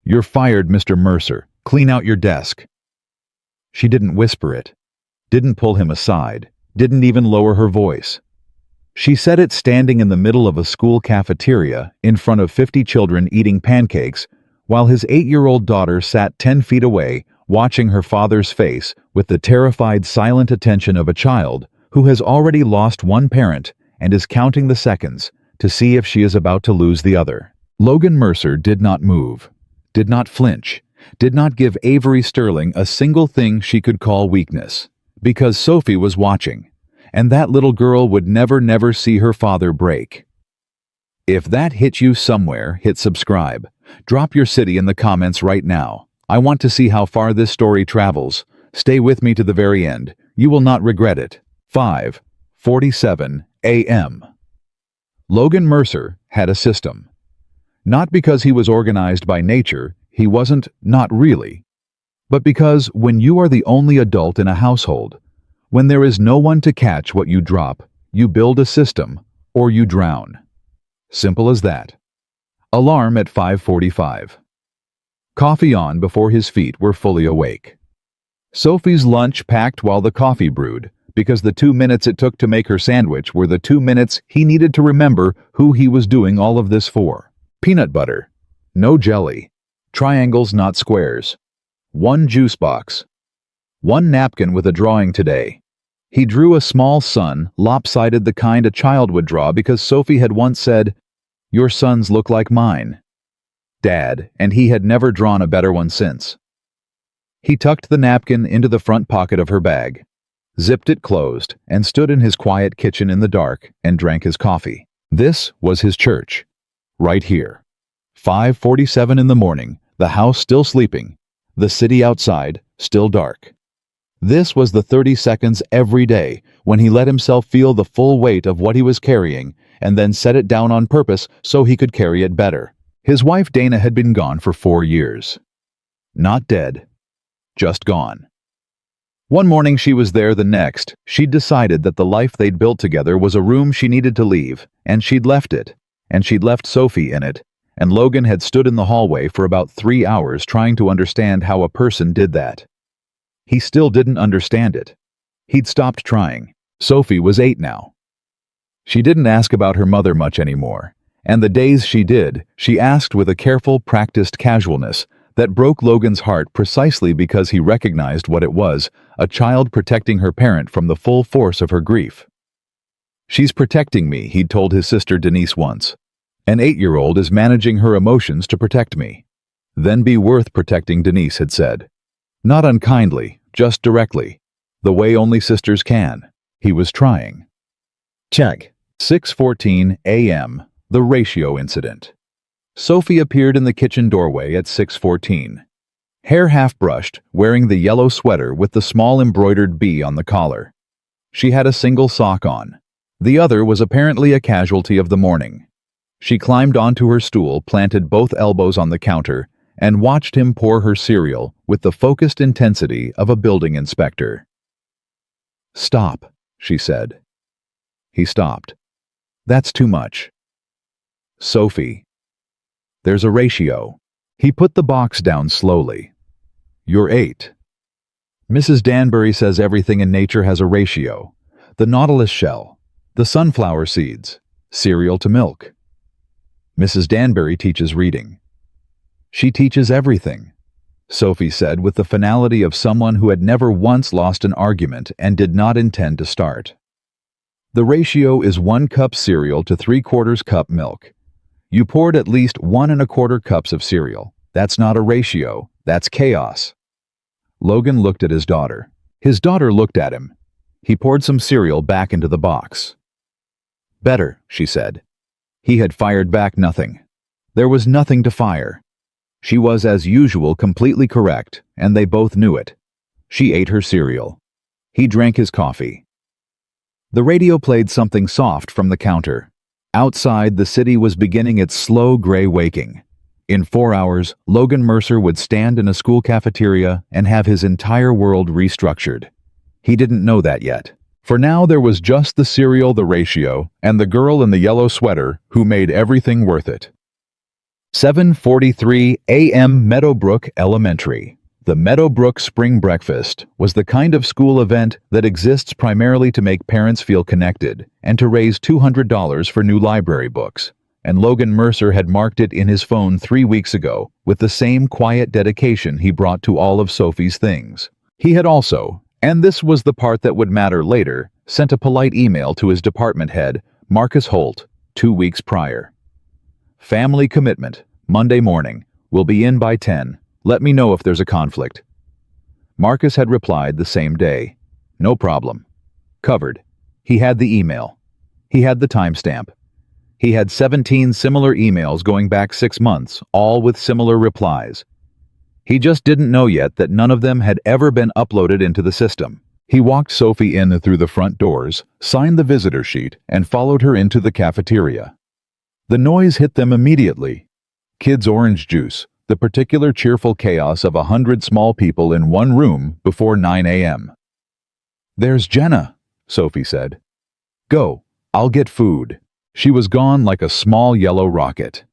"You're fired, Mr. Mercer. Clean out your desk." She didn't whisper it, didn't pull him aside, didn't even lower her voice. She said it standing in the middle of a school cafeteria in front of 50 children eating pancakes, while his 8-year-old daughter sat 10 feet away, watching her father's face with the terrified, silent attention of a child who has already lost one parent and is counting the seconds to see if she is about to lose the other. Logan Mercer did not move, did not flinch, did not give Avery Sterling a single thing she could call weakness, because Sophie was watching, and that little girl would never see her father break. If that hit you somewhere, hit subscribe. Drop your city in the comments right now. I want to see how far this story travels. Stay with me to the very end. You will not regret it. 5:47 a.m. Logan Mercer had a system. Not because he was organized by nature, he wasn't, not really. But because when you are the only adult in a household, when there is no one to catch what you drop, you build a system, or you drown. Simple as that. Alarm at 5:45. Coffee on before his feet were fully awake. Sophie's lunch packed while the coffee brewed, because the 2 minutes it took to make her sandwich were the 2 minutes he needed to remember who he was doing all of this for. Peanut butter. No jelly. Triangles, not squares. 1 juice box. 1 napkin with a drawing today. He drew a small sun, lopsided, the kind a child would draw, because Sophie had once said, "Your sons look like mine, Dad," and he had never drawn a better one since. He tucked the napkin into the front pocket of her bag, zipped it closed, and stood in his quiet kitchen in the dark and drank his coffee. This was his church. Right here. 5:47 in the morning, the house still sleeping, the city outside still dark. This was the 30 seconds every day when he let himself feel the full weight of what he was carrying and then set it down on purpose so he could carry it better. His wife Dana had been gone for 4 years. Not dead, just gone. One morning she was there, the next she'd decided that the life they'd built together was a room she needed to leave, and she'd left it, and she'd left Sophie in it, and Logan had stood in the hallway for about 3 hours trying to understand how a person did that. He still didn't understand it. He'd stopped trying. Sophie was 8 now. She didn't ask about her mother much anymore, and the days she did, she asked with a careful, practiced casualness that broke Logan's heart precisely because he recognized what it was, a child protecting her parent from the full force of her grief. "She's protecting me," he'd told his sister Denise once. "An 8-year-old is managing her emotions to protect me." "Then be worth protecting," Denise had said. Not unkindly, just directly, the way only sisters can. He was trying. Check. 6:14 a.m. The ratio incident. Sophie appeared in the kitchen doorway at 6:14. Hair half-brushed, wearing the yellow sweater with the small embroidered bee on the collar. She had a single sock on. The other was apparently a casualty of the morning. She climbed onto her stool, planted both elbows on the counter, and watched him pour her cereal with the focused intensity of a building inspector. "Stop," she said. He stopped. "That's too much." "Sophie, there's a ratio." He put the box down slowly. "You're 8. Mrs. Danbury says everything in nature has a ratio. The nautilus shell, the sunflower seeds, cereal to milk. Mrs. Danbury teaches reading. She teaches everything," Sophie said with the finality of someone who had never once lost an argument and did not intend to start. "The ratio is 1 cup cereal to 3/4 cup milk. You poured at least 1 1/4 cups of cereal. That's not a ratio, that's chaos." Logan looked at his daughter. His daughter looked at him. He poured some cereal back into the box. "Better," she said. He had fired back nothing. There was nothing to fire. She was, as usual, completely correct, and they both knew it. She ate her cereal. He drank his coffee. The radio played something soft from the counter. Outside, the city was beginning its slow gray waking. In 4 hours, Logan Mercer would stand in a school cafeteria and have his entire world restructured. He didn't know that yet. For now, there was just the cereal, the ratio, and the girl in the yellow sweater who made everything worth it. 7:43 a.m. Meadowbrook Elementary. The Meadowbrook Spring Breakfast was the kind of school event that exists primarily to make parents feel connected and to raise $200 for new library books. And Logan Mercer had marked it in his phone 3 weeks ago with the same quiet dedication he brought to all of Sophie's things. He had also, and this was the part that would matter later, sent a polite email to his department head, Marcus Holt, 2 weeks prior. Family commitment, Monday morning. Will be in by 10. Let me know if there's a conflict. Marcus had replied the same day. No problem. Covered. He had the email. He had the timestamp. He had 17 similar emails going back 6 months, all with similar replies. He just didn't know yet that none of them had ever been uploaded into the system. He walked Sophie in through the front doors, signed the visitor sheet, and followed her into the cafeteria. The noise hit them immediately. Kids' orange juice, the particular cheerful chaos of 100 small people in one room before 9 a.m. "There's Jenna," Sophie said. "Go, I'll get food." She was gone like a small yellow rocket.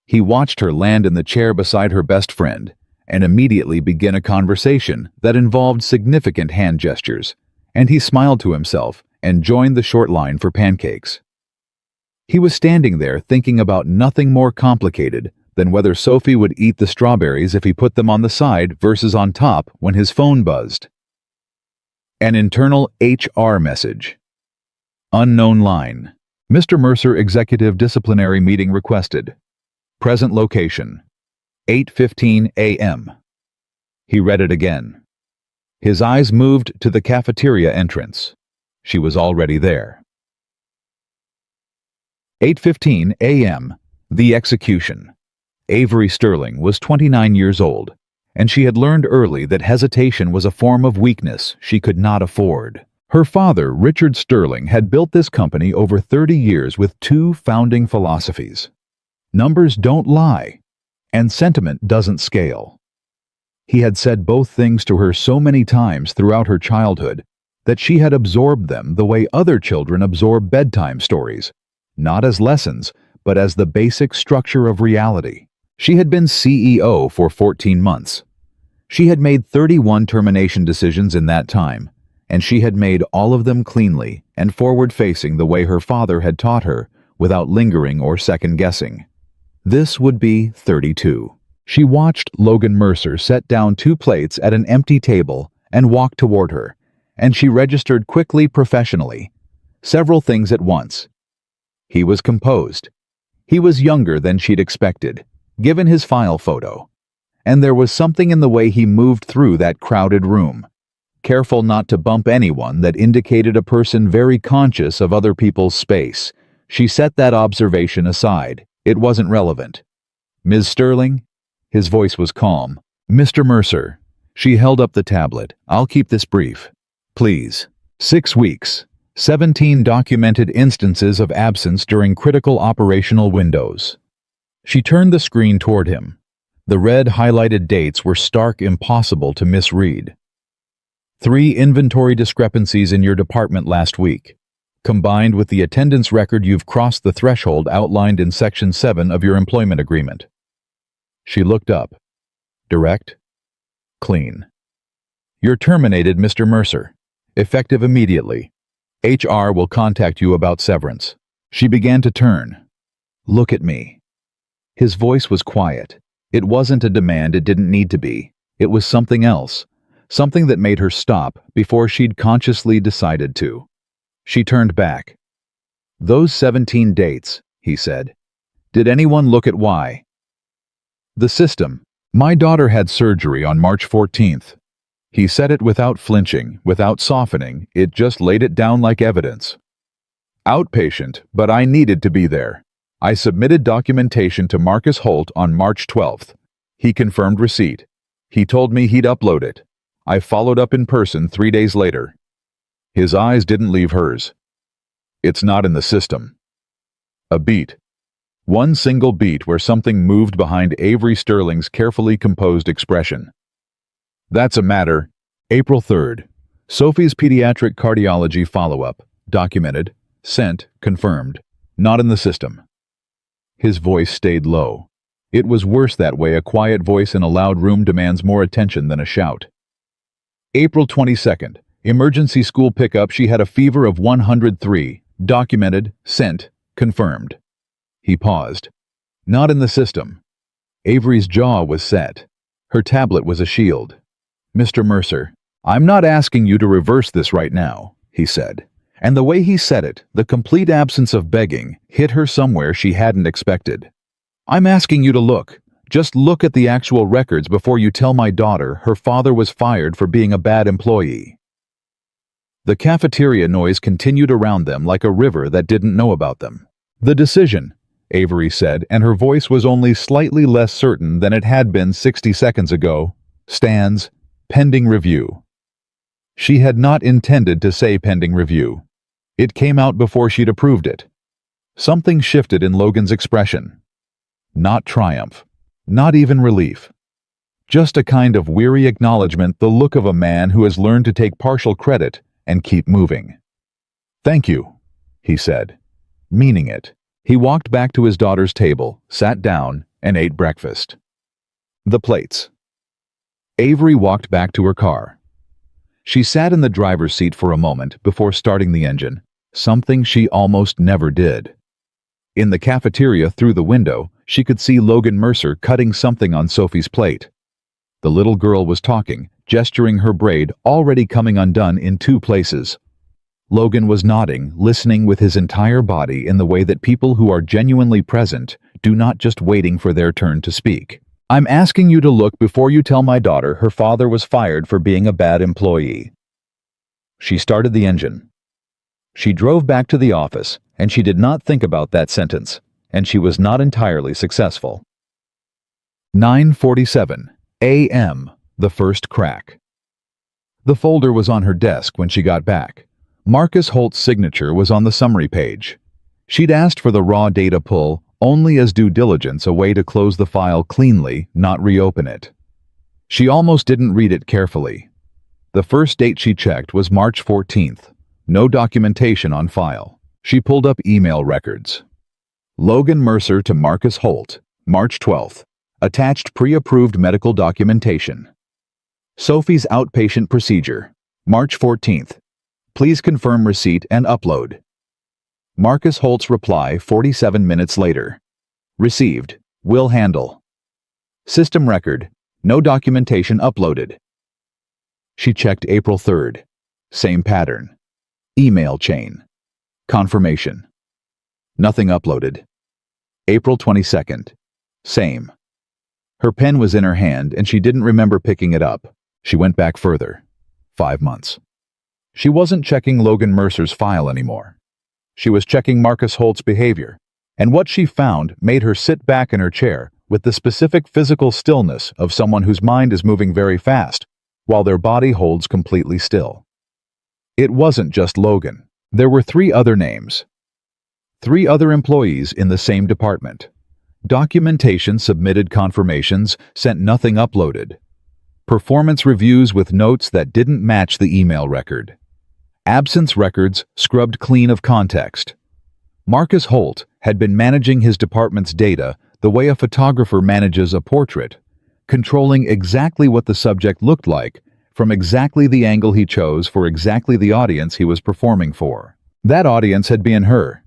He watched her land in the chair beside her best friend and immediately begin a conversation that involved significant hand gestures, and he smiled to himself and joined the short line for pancakes. He was standing there thinking about nothing more complicated than whether Sophie would eat the strawberries if he put them on the side versus on top when his phone buzzed. An internal HR message. Unknown line. Mr. Mercer Executive Disciplinary Meeting requested. Present location. 8:15 a.m. He read it again. His eyes moved to the cafeteria entrance. She was already there. 8:15 a.m. The execution. Avery Sterling was 29 years old, and she had learned early that hesitation was a form of weakness she could not afford. Her father, Richard Sterling, had built this company over 30 years with 2 founding philosophies. Numbers don't lie, and sentiment doesn't scale. He had said both things to her so many times throughout her childhood that she had absorbed them the way other children absorb bedtime stories, not as lessons, but as the basic structure of reality. She had been CEO for 14 months. She had made 31 termination decisions in that time, and she had made all of them cleanly and forward-facing the way her father had taught her, without lingering or second-guessing. This would be 32. She watched Logan Mercer set down 2 plates at an empty table and walk toward her, and she registered quickly professionally, several things at once. He was composed. He was younger than she'd expected, given his file photo, and there was something in the way he moved through that crowded room, careful not to bump anyone, that indicated a person very conscious of other people's space. She set that observation aside. It wasn't relevant. "Ms. Sterling?" His voice was calm. "Mr. Mercer." She held up the tablet. "I'll keep this brief. Please." 6 weeks. 17 documented instances of absence during critical operational windows. She turned the screen toward him. The red highlighted dates were stark impossible to misread. 3 inventory discrepancies in your department last week. Combined with the attendance record, you've crossed the threshold outlined in Section 7 of your employment agreement. She looked up. Direct. Clean. You're terminated, Mr. Mercer. Effective immediately. HR will contact you about severance. She began to turn. Look at me. His voice was quiet. It wasn't a demand, it didn't need to be. It was something else. Something that made her stop before she'd consciously decided to. She turned back. Those 17 dates, he said. Did anyone look at why? The system. My daughter had surgery on March 14th. He said it without flinching, without softening, it just laid it down like evidence. Outpatient, but I needed to be there. I submitted documentation to Marcus Holt on March 12th. He confirmed receipt. He told me he'd upload it. I followed up in person 3 days later. His eyes didn't leave hers. It's not in the system. A beat. One single beat where something moved behind Avery Sterling's carefully composed expression. That's a matter. April 3rd. Sophie's pediatric cardiology follow-up. Documented. Sent. Confirmed. Not in the system. His voice stayed low. It was worse that way. A quiet voice in a loud room demands more attention than a shout. April 22nd. Emergency school pickup. She had a fever of 103. Documented. Sent. Confirmed. He paused. Not in the system. Avery's jaw was set. Her tablet was a shield. Mr. Mercer, I'm not asking you to reverse this right now, he said. And the way he said it, the complete absence of begging, hit her somewhere she hadn't expected. I'm asking you to look. Just look at the actual records before you tell my daughter her father was fired for being a bad employee. The cafeteria noise continued around them like a river that didn't know about them. The decision, Avery said, and her voice was only slightly less certain than it had been 60 seconds ago, stands, pending review. She had not intended to say pending review. It came out before she'd approved it. Something shifted in Logan's expression. Not triumph. Not even relief. Just a kind of weary acknowledgement, the look of a man who has learned to take partial credit and keep moving. Thank you, he said, meaning it. He walked back to his daughter's table, sat down, and ate breakfast. The plates. Avery walked back to her car. She sat in the driver's seat for a moment before starting the engine, something she almost never did. In the cafeteria through the window, she could see Logan Mercer cutting something on Sophie's plate. The little girl was talking, gesturing her braid already coming undone in 2 places. Logan was nodding, listening with his entire body in the way that people who are genuinely present do, not just waiting for their turn to speak. I'm asking you to look before you tell my daughter her father was fired for being a bad employee. She started the engine. She drove back to the office, and she did not think about that sentence, and she was not entirely successful. 9:47 a.m. The first crack. The folder was on her desk when she got back. Marcus Holt's signature was on the summary page. She'd asked for the raw data pull only as due diligence, a way to close the file cleanly, not reopen it. She almost didn't read it carefully. The first date she checked was March 14th. No documentation on file. She pulled up email records. Logan Mercer to Marcus Holt, March 12th. Attached pre-approved medical documentation. Sophie's outpatient procedure, March 14th. Please confirm receipt and upload. Marcus Holt's reply 47 minutes later. Received. Will handle. System record. No documentation uploaded. She checked April 3rd. Same pattern. Email chain. Confirmation. Nothing uploaded. April 22nd. Same. Her pen was in her hand and she didn't remember picking it up. She went back further. 5 months. She wasn't checking Logan Mercer's file anymore. She was checking Marcus Holt's behavior, and what she found made her sit back in her chair with the specific physical stillness of someone whose mind is moving very fast, while their body holds completely still. It wasn't just Logan. There were 3 other names. 3 other employees in the same department. Documentation submitted, confirmations sent, nothing uploaded. Performance reviews with notes that didn't match the email record. Absence records scrubbed clean of context. Marcus Holt had been managing his department's data the way a photographer manages a portrait, controlling exactly what the subject looked like from exactly the angle he chose for exactly the audience he was performing for. That audience had been her.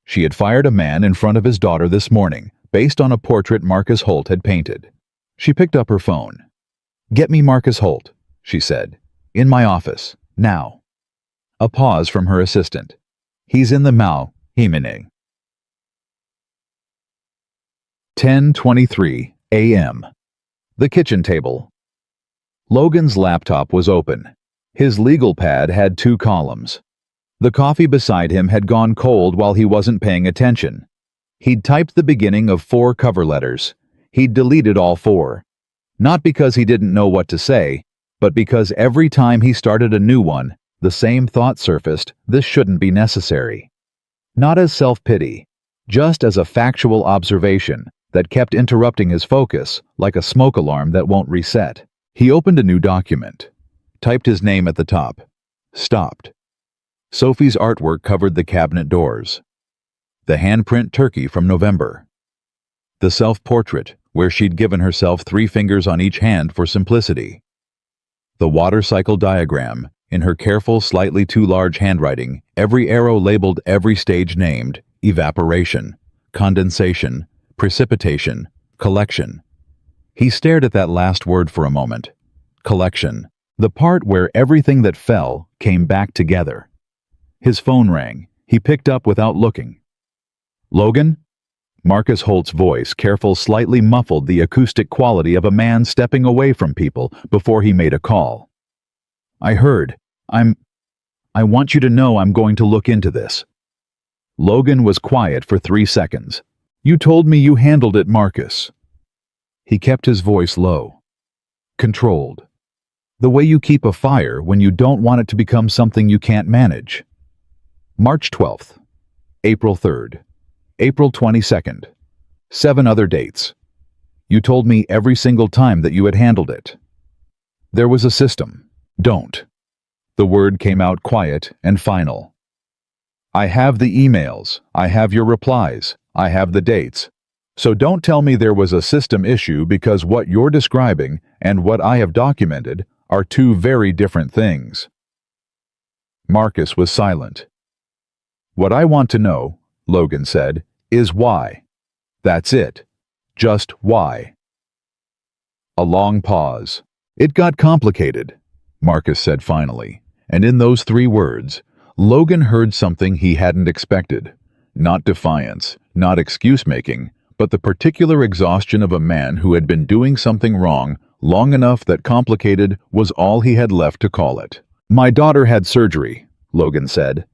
She had fired a man in front of his daughter this morning based on a portrait Marcus Holt had painted. She picked up her phone. "Get me Marcus Holt," she said. "In my office, now." A pause from her assistant. "He's in the Mao, Himining." 10:23 a.m. The kitchen table. Logan's laptop was open. His legal pad had 2 columns. The coffee beside him had gone cold while he wasn't paying attention. He'd typed the beginning of 4 cover letters. He'd deleted all 4. Not because he didn't know what to say, but because every time he started a new one, the same thought surfaced: this shouldn't be necessary. Not as self-pity, just as a factual observation that kept interrupting his focus like a smoke alarm that won't reset. He opened a new document, typed his name at the top, stopped. Sophie's artwork covered the cabinet doors. The handprint turkey from November. The self-portrait, where she'd given herself 3 fingers on each hand for simplicity. The water cycle diagram, in her careful, slightly too large handwriting, every arrow labeled, every stage named: evaporation, condensation, precipitation, collection. He stared at that last word for a moment. Collection. The part where everything that fell came back together. His phone rang. He picked up without looking. "Logan?" Marcus Holt's voice, careful, slightly muffled the acoustic quality of a man stepping away from people before he made a call. "I heard. I want you to know I'm going to look into this." Logan was quiet for 3 seconds. "You told me you handled it, Marcus." He kept his voice low. Controlled. The way you keep a fire when you don't want it to become something you can't manage. March 12th. April 3rd. April 22nd. 7 other dates. You told me every single time that you had handled it. There was a system. Don't. The word came out quiet and final. I have the emails. I have your replies. I have the dates. So don't tell me there was a system issue, because what you're describing and what I have documented are 2 very different things. Marcus was silent. What I want to know, Logan said, is why. That's it. Just why. A long pause. It got complicated, Marcus said finally, and in those 3 words, Logan heard something he hadn't expected. Not defiance, not excuse-making, but the particular exhaustion of a man who had been doing something wrong long enough that complicated was all he had left to call it. My daughter had surgery, Logan said.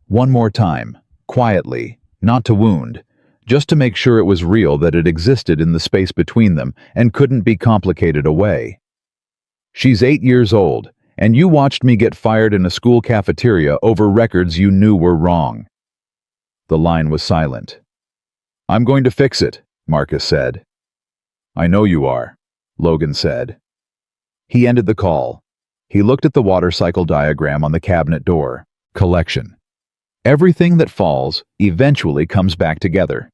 One more time, quietly, not to wound, just to make sure it was real, that it existed in the space between them and couldn't be complicated away. She's 8 years old, and you watched me get fired in a school cafeteria over records you knew were wrong. The line was silent. I'm going to fix it, Marcus said. I know you are, Logan said. He ended the call. He looked at the water cycle diagram on the cabinet door. Collection. Everything that falls eventually comes back together.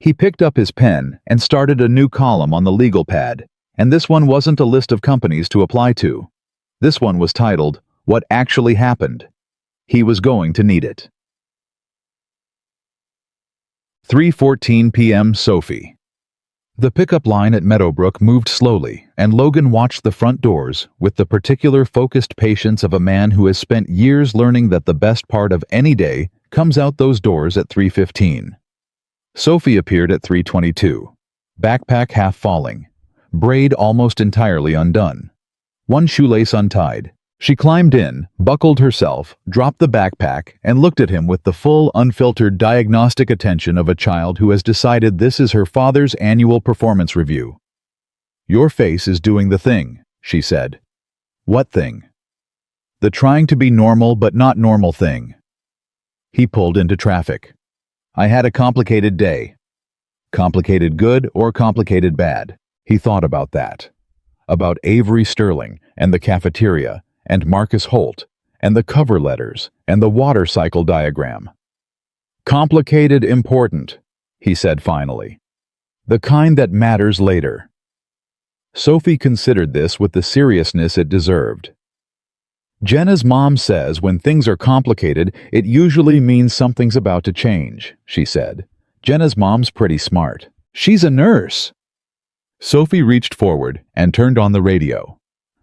He picked up his pen and started a new column on the legal pad, and this one wasn't a list of companies to apply to. This one was titled, What Actually Happened. He was going to need it. 3:14 p.m. Sophie. The pickup line at Meadowbrook moved slowly, and Logan watched the front doors with the particular focused patience of a man who has spent years learning that the best part of any day comes out those doors at 3:15. Sophie appeared at 3:22, backpack half falling, braid almost entirely undone, one shoelace untied. She climbed in, buckled herself, dropped the backpack, and looked at him with the full, unfiltered diagnostic attention of a child who has decided this is her father's annual performance review. Your face is doing the thing, she said. What thing? The trying to be normal but not normal thing. He pulled into traffic. I had a complicated day. Complicated good or complicated bad? He thought about that. About Avery Sterling and the cafeteria, and Marcus Holt, and the cover letters, and the water cycle diagram. Complicated important, he said finally. The kind that matters later. Sophie considered this with the seriousness it deserved. Jenna's mom says when things are complicated, it usually means something's about to change, she said. Jenna's mom's pretty smart. She's a nurse. Sophie reached forward and turned on the radio.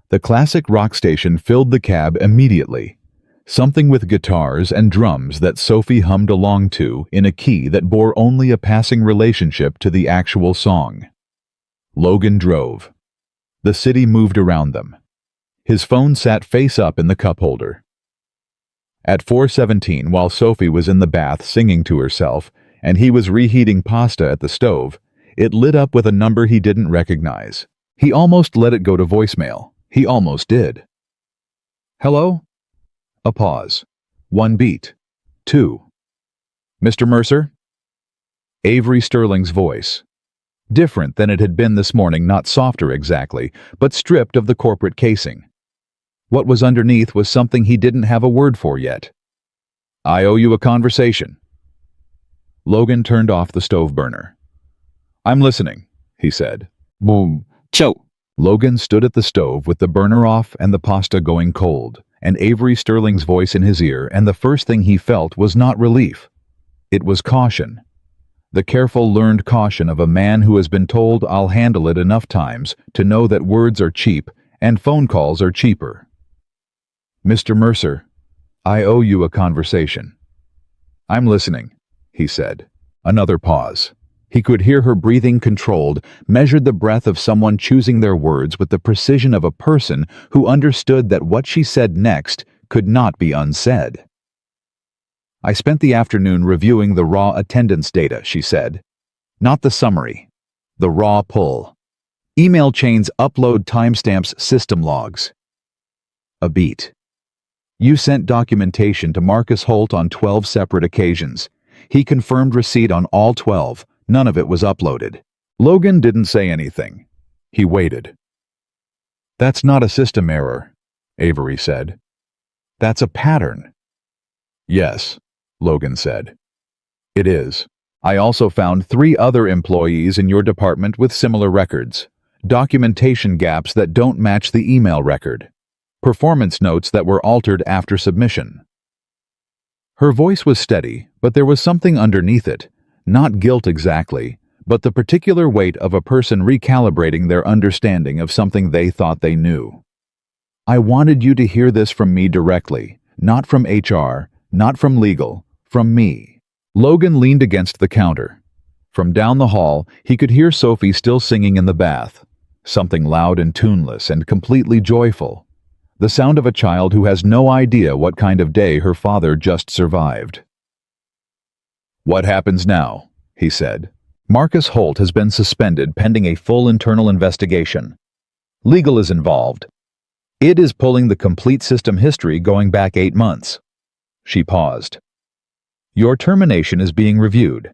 The classic rock station filled the cab immediately. Something with guitars and drums that Sophie hummed along to in a key that bore only a passing relationship to the actual song. Logan drove. The city moved around them. His phone sat face up in the cup holder. At 4:17, while Sophie was in the bath singing to herself, and he was reheating pasta at the stove, it lit up with a number he didn't recognize. He almost let it go to voicemail. He almost did. Hello? A pause. 1 beat. 2. Mr. Mercer? Avery Sterling's voice. Different than it had been this morning, not softer exactly, but stripped of the corporate casing. What was underneath was something he didn't have a word for yet. I owe you a conversation. Logan turned off the stove burner. I'm listening, he said. Boom. Choke. Logan stood at the stove with the burner off and the pasta going cold, and Avery Sterling's voice in his ear, and the first thing he felt was not relief. It was caution. The careful, learned caution of a man who has been told I'll handle it enough times to know that words are cheap and phone calls are cheaper. Mr. Mercer, I owe you a conversation. I'm listening, he said. Another pause. He could hear her breathing controlled, measured the breath of someone choosing their words with the precision of a person who understood that what she said next could not be unsaid. I spent the afternoon reviewing the raw attendance data, she said. Not the summary. The raw pull. Email chains upload timestamps system logs. A beat. You sent documentation to Marcus Holt on 12 separate occasions. He confirmed receipt on all 12. None of it was uploaded. Logan didn't say anything. He waited. That's not a system error, Avery said. That's a pattern. Yes, Logan said. It is. I also found 3 other employees in your department with similar records. Documentation gaps that don't match the email record. Performance notes that were altered after submission. Her voice was steady, but there was something underneath it. Not guilt exactly, but the particular weight of a person recalibrating their understanding of something they thought they knew. I wanted you to hear this from me directly, not from HR, not from legal, from me. Logan leaned against the counter. From down the hall, he could hear Sophie still singing in the bath, something loud and tuneless and completely joyful. The sound of a child who has no idea what kind of day her father just survived. What happens now? He said. Marcus Holt has been suspended pending a full internal investigation. Legal is involved. It is pulling the complete system history going back 8 months. She paused. Your termination is being reviewed.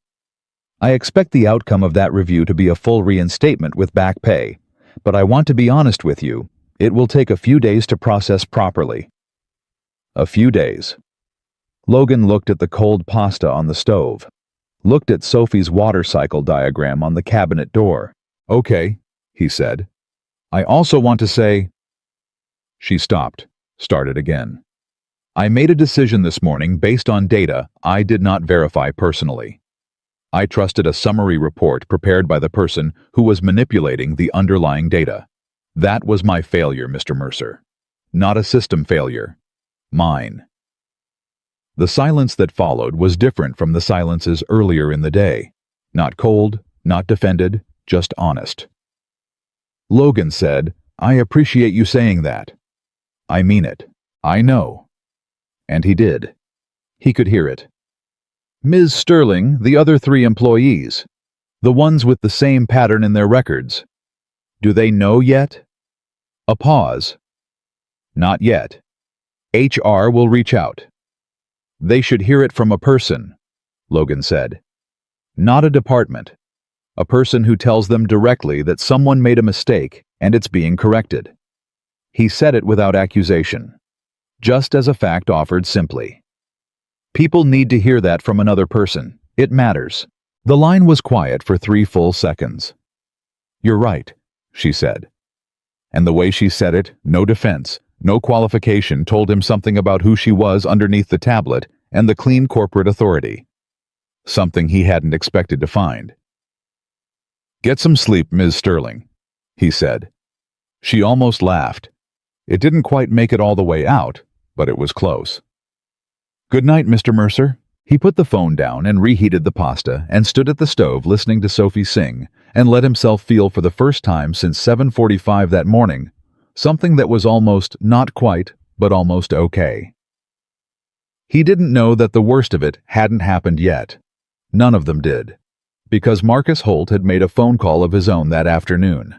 I expect the outcome of that review to be a full reinstatement with back pay, but I want to be honest with you. It will take a few days to process properly. A few days. Logan looked at the cold pasta on the stove, looked at Sophie's water cycle diagram on the cabinet door. Okay, he said. I also want to say... She stopped, started again. I made a decision this morning based on data I did not verify personally. I trusted a summary report prepared by the person who was manipulating the underlying data. That was my failure, Mr. Mercer. Not a system failure. Mine. The silence that followed was different from the silences earlier in the day. Not cold, not defended, just honest. Logan said, I appreciate you saying that. I mean it. I know. And he did. He could hear it. Ms. Sterling, the other 3 employees, the ones with the same pattern in their records, do they know yet? A pause. Not yet. HR will reach out. They should hear it from a person, Logan said. Not a department. A person who tells them directly that someone made a mistake and it's being corrected. He said it without accusation, just as a fact offered simply. People need to hear that from another person. It matters. The line was quiet for 3 full seconds. You're right, she said. And the way she said it, no defense, no qualification, told him something about who she was underneath the tablet and the clean corporate authority. Something he hadn't expected to find. Get some sleep, Ms. Sterling, he said. She almost laughed. It didn't quite make it all the way out, but it was close. Good night, Mr. Mercer. He put the phone down and reheated the pasta and stood at the stove listening to Sophie sing and let himself feel for the first time since 7:45 that morning, something that was almost not quite, but almost okay. He didn't know that the worst of it hadn't happened yet. None of them did, because Marcus Holt had made a phone call of his own that afternoon.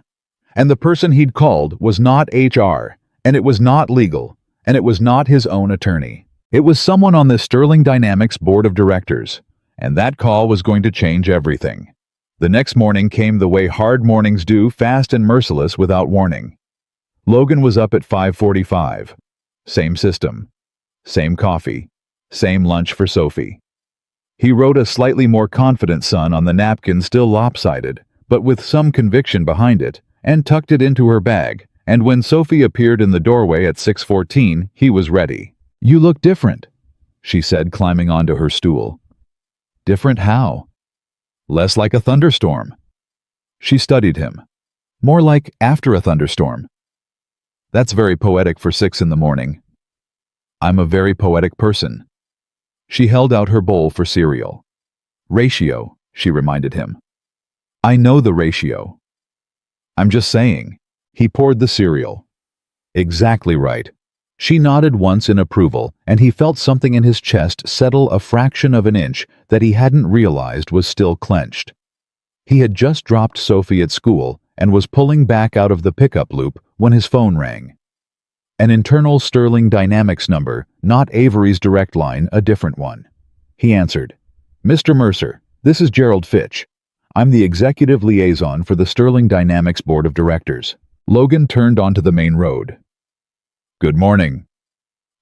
And the person he'd called was not HR, and it was not legal, and it was not his own attorney. It was someone on the Sterling Dynamics board of directors, and that call was going to change everything. The next morning came the way hard mornings do, fast and merciless without warning. Logan was up at 5:45. Same system. Same coffee. Same lunch for Sophie. He wrote a slightly more confident son on the napkin, still lopsided, but with some conviction behind it, and tucked it into her bag, and when Sophie appeared in the doorway at 6:14, he was ready. "You look different," she said, climbing onto her stool. "Different how?" "Less like a thunderstorm." She studied him. "More like after a thunderstorm." "That's very poetic for 6 in the morning." "I'm a very poetic person." She held out her bowl for cereal. "Ratio," she reminded him. "I know the ratio." "I'm just saying." He poured the cereal. "Exactly right." She nodded once in approval, and he felt something in his chest settle a fraction of an inch that he hadn't realized was still clenched. He had just dropped Sophie at school and was pulling back out of the pickup loop when his phone rang. An internal Sterling Dynamics number, not Avery's direct line, a different one. He answered. "Mr. Mercer, this is Gerald Fitch. I'm the executive liaison for the Sterling Dynamics Board of Directors." Logan turned onto the main road. "Good morning."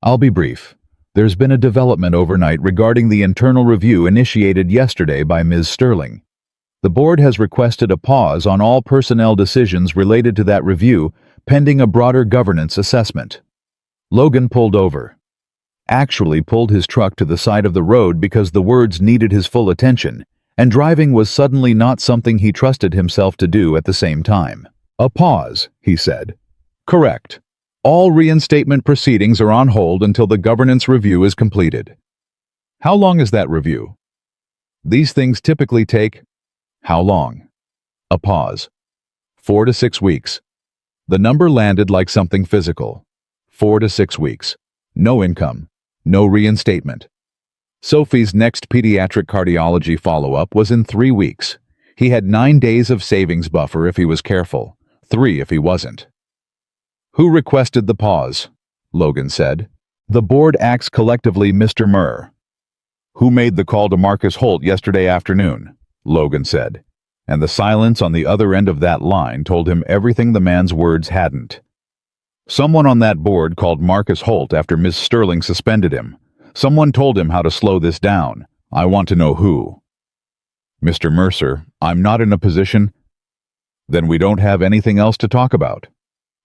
"I'll be brief. There's been a development overnight regarding the internal review initiated yesterday by Ms. Sterling. The board has requested a pause on all personnel decisions related to that review, pending a broader governance assessment." Logan pulled over. Actually pulled his truck to the side of the road because the words needed his full attention, and driving was suddenly not something he trusted himself to do at the same time. "A pause," he said. "Correct. All reinstatement proceedings are on hold until the governance review is completed." "How long is that review?" "These things typically take..." "How long?" A pause. 4 to 6 weeks. The number landed like something physical. 4 to 6 weeks. No income. No reinstatement. Sophie's next pediatric cardiology follow-up was in 3 weeks. He had 9 days of savings buffer if he was careful. 3 if he wasn't. "Who requested the pause?" Logan said. "The board acts collectively, Mr. Murr." "Who made the call to Marcus Holt yesterday afternoon?" Logan said. And the silence on the other end of that line told him everything the man's words hadn't. "Someone on that board called Marcus Holt after Miss Sterling suspended him. Someone told him how to slow this down. I want to know who." "Mr. Mercer, I'm not in a position..." "Then we don't have anything else to talk about,"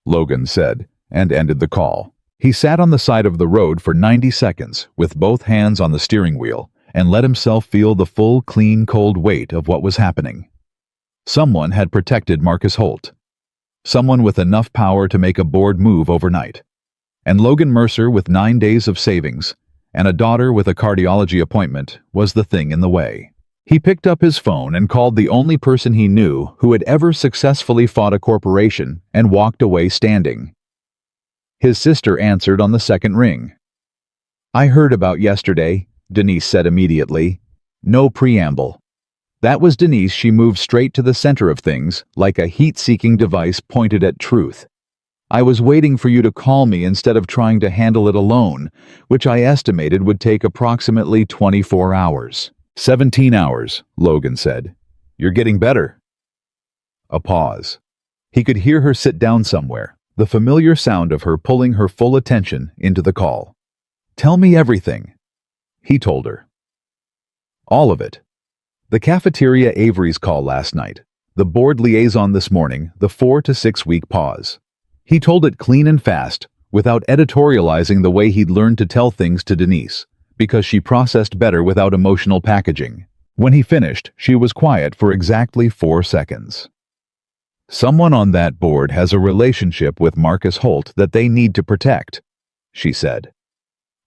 Logan said, and ended the call. He sat on the side of the road for 90 seconds, with both hands on the steering wheel, and let himself feel the full, clean, cold weight of what was happening. Someone had protected Marcus Holt. Someone with enough power to make a board move overnight. And Logan Mercer, with 9 days of savings, and a daughter with a cardiology appointment, was the thing in the way. He picked up his phone and called the only person he knew who had ever successfully fought a corporation and walked away standing. His sister answered on the second ring. "I heard about yesterday," Denise said immediately. No preamble. That was Denise. She moved straight to the center of things, like a heat-seeking device pointed at truth. "I was waiting for you to call me instead of trying to handle it alone, which I estimated would take approximately 24 hours. 17 hours, Logan said. "You're getting better." A pause. He could hear her sit down somewhere, the familiar sound of her pulling her full attention into the call. "Tell me everything," he told her. All of it. The cafeteria Avery's call last night, the board liaison this morning, the 4 to 6 week pause. He told it clean and fast, without editorializing the way he'd learned to tell things to Denise, because she processed better without emotional packaging. When he finished, she was quiet for exactly 4 seconds. "Someone on that board has a relationship with Marcus Holt that they need to protect," she said.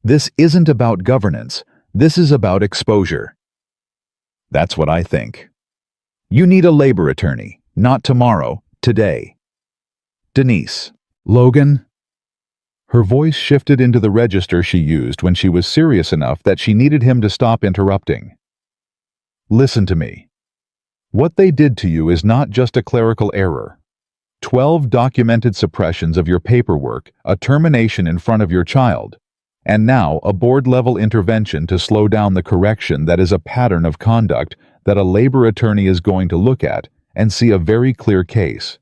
"This isn't about governance. This is about exposure." "That's what I think." "You need a labor attorney, not tomorrow, today." "Denise." "Logan?" Her voice shifted into the register she used when she was serious enough that she needed him to stop interrupting. "Listen to me. What they did to you is not just a clerical error. 12 documented suppressions of your paperwork, a termination in front of your child, and now a board-level intervention to slow down the correction that is a pattern of conduct that a labor attorney is going to look at and see a very clear case.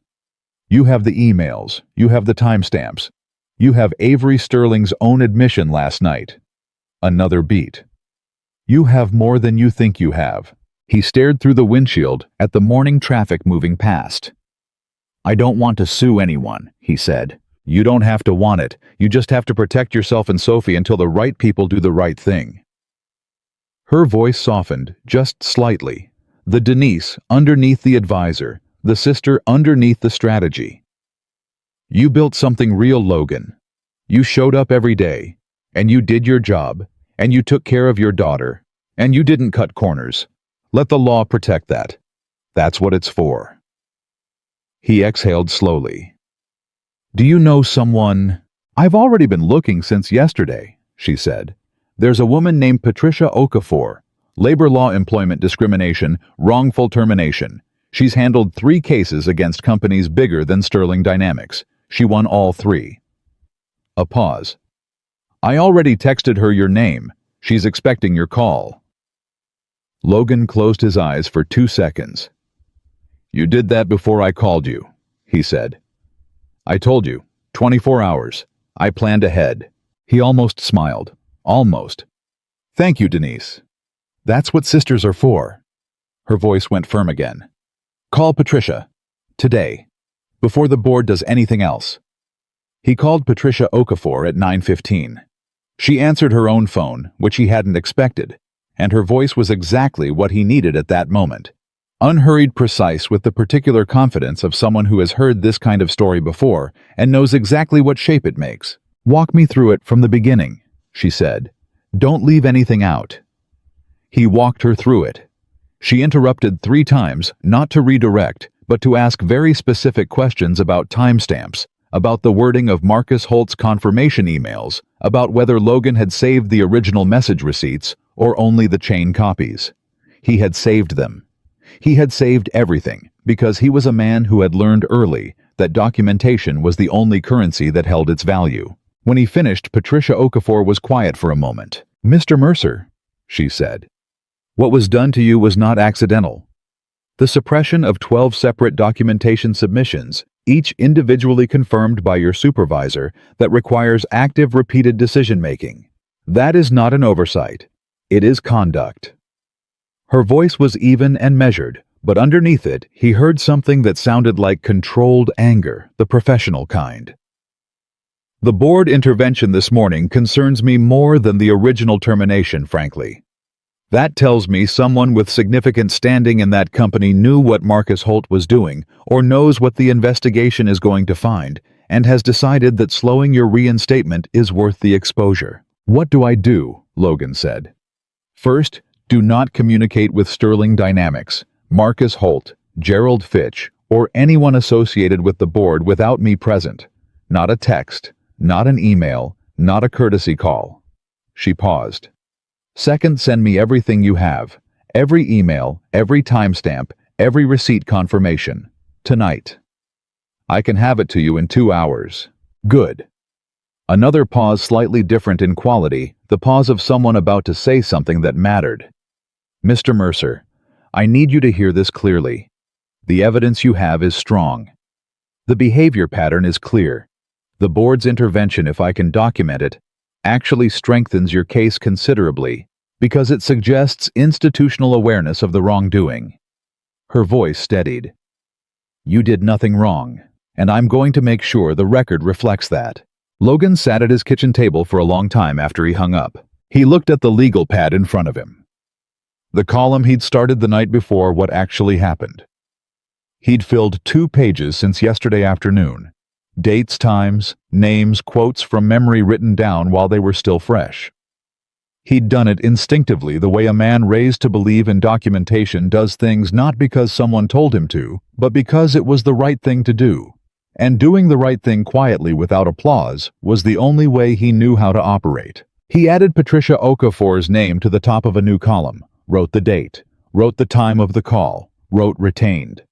You have the emails, you have the timestamps, you have Avery Sterling's own admission last night. Another beat. You have more than you think you have." He stared through the windshield at the morning traffic moving past. "I don't want to sue anyone," he said. "You don't have to want it. You just have to protect yourself and Sophie until the right people do the right thing." Her voice softened, just slightly. The Denise underneath the advisor, the sister underneath the strategy. "You built something real, Logan. You showed up every day, and you did your job, and you took care of your daughter, and you didn't cut corners. Let the law protect that. That's what it's for." He exhaled slowly. "Do you know someone?" "I've already been looking since yesterday," she said. "There's a woman named Patricia Okafor. Labor law, employment discrimination, wrongful termination. She's handled 3 cases against companies bigger than Sterling Dynamics. She won all 3. A pause. "I already texted her your name. She's expecting your call." Logan closed his eyes for 2 seconds. "You did that before I called you," he said. "I told you, 24 hours. I planned ahead." He almost smiled. Almost. "Thank you, Denise. That's what sisters are for." Her voice went firm again. "Call Patricia. Today. Before the board does anything else." He called Patricia Okafor at 9:15. She answered her own phone, which he hadn't expected, and her voice was exactly what he needed at that moment. Unhurried, precise, with the particular confidence of someone who has heard this kind of story before and knows exactly what shape it makes. "Walk me through it from the beginning," she said. "Don't leave anything out." He walked her through it. She interrupted 3 times, not to redirect, but to ask very specific questions about timestamps, about the wording of Marcus Holt's confirmation emails, about whether Logan had saved the original message receipts or only the chain copies. He had saved them. He had saved everything, because he was a man who had learned early that documentation was the only currency that held its value. When he finished, Patricia Okafor was quiet for a moment. "Mr. Mercer," she said, "what was done to you was not accidental. The suppression of 12 separate documentation submissions, each individually confirmed by your supervisor, that requires active, repeated decision-making. That is not an oversight. It is conduct." Her voice was even and measured, but underneath it, he heard something that sounded like controlled anger, the professional kind. "The board intervention this morning concerns me more than the original termination, frankly. That tells me someone with significant standing in that company knew what Marcus Holt was doing, or knows what the investigation is going to find, and has decided that slowing your reinstatement is worth the exposure." "What do I do?" Logan said. "First, do not communicate with Sterling Dynamics, Marcus Holt, Gerald Fitch, or anyone associated with the board without me present. Not a text, not an email, not a courtesy call." She paused. "Second, send me everything you have. Every email, every timestamp, every receipt confirmation. Tonight. I can have it to you in 2 hours." "Good." Another pause, slightly different in quality, the pause of someone about to say something that mattered. "Mr. Mercer, I need you to hear this clearly. The evidence you have is strong. The behavior pattern is clear. The board's intervention, if I can document it, actually strengthens your case considerably because it suggests institutional awareness of the wrongdoing." Her voice steadied. "You did nothing wrong, and I'm going to make sure the record reflects that." Logan sat at his kitchen table for a long time after he hung up. He looked at the legal pad in front of him. The column he'd started the night before what actually happened. He'd filled 2 pages since yesterday afternoon. Dates, times, names, quotes from memory written down while they were still fresh. He'd done it instinctively, the way a man raised to believe in documentation does things not because someone told him to, but because it was the right thing to do. And doing the right thing quietly without applause was the only way he knew how to operate. He added Patricia Okafor's name to the top of a new column, wrote the date, wrote the time of the call, wrote retained.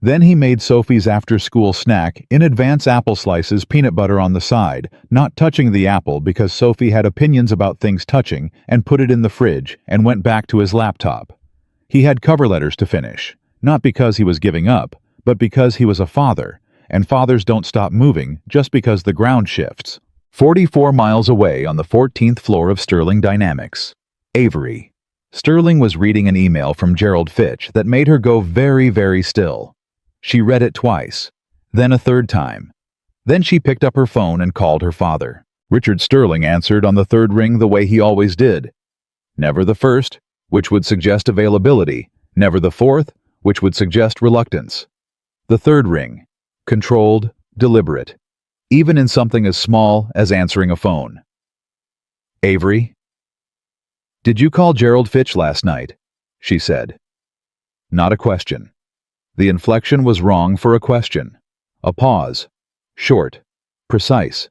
Then he made Sophie's after-school snack in advance apple slices, peanut butter on the side, not touching the apple because Sophie had opinions about things touching, and put it in the fridge and went back to his laptop. He had cover letters to finish, not because he was giving up, but because he was a father, and fathers don't stop moving just because the ground shifts. 44 miles away on the 14th floor of Sterling Dynamics. Avery. Sterling was reading an email from Gerald Fitch that made her go very, very still. She read it twice, then a third time. Then she picked up her phone and called her father. Richard Sterling answered on the third ring the way he always did. Never the first, which would suggest availability. Never the fourth, which would suggest reluctance. The third ring, controlled, deliberate, even in something as small as answering a phone. Avery? Did you call Gerald Fitch last night? She said. Not a question. The inflection was wrong for a question. A pause. Short. Precise.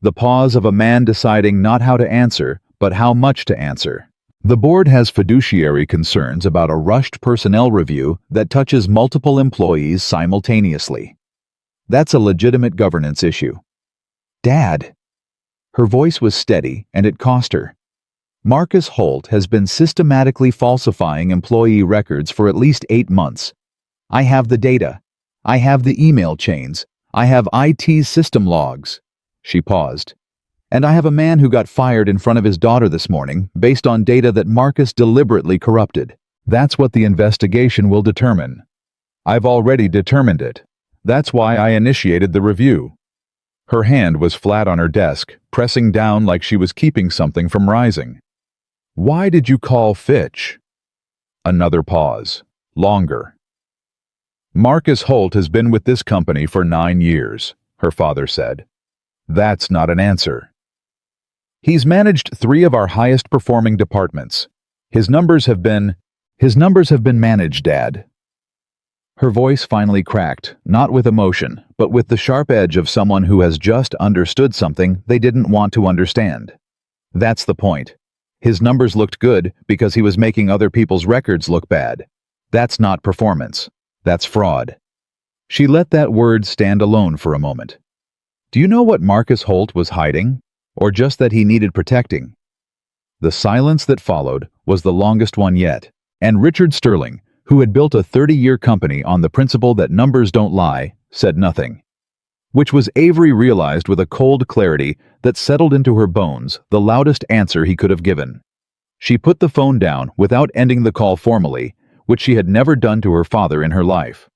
The pause of a man deciding not how to answer, but how much to answer. The board has fiduciary concerns about a rushed personnel review that touches multiple employees simultaneously. That's a legitimate governance issue. Dad. Her voice was steady, and it cost her. Marcus Holt has been systematically falsifying employee records for at least 8 months. I have the data. I have the email chains. I have IT system logs. She paused. And I have a man who got fired in front of his daughter this morning based on data that Marcus deliberately corrupted. That's what the investigation will determine. I've already determined it. That's why I initiated the review. Her hand was flat on her desk, pressing down like she was keeping something from rising. Why did you call Fitch? Another pause. Longer. Marcus Holt has been with this company for 9 years, her father said. That's not an answer. He's managed 3 of our highest performing departments. His numbers have been managed, Dad. Her voice finally cracked, not with emotion, but with the sharp edge of someone who has just understood something they didn't want to understand. That's the point. His numbers looked good because he was making other people's records look bad. That's not performance. That's fraud. She let that word stand alone for a moment. Do you know what Marcus Holt was hiding? Or just that he needed protecting? The silence that followed was the longest one yet, and Richard Sterling, who had built a 30-year company on the principle that numbers don't lie, said nothing. Which was, Avery realized with a cold clarity that settled into her bones, the loudest answer he could have given. She put the phone down without ending the call formally, which she had never done to her father in her life.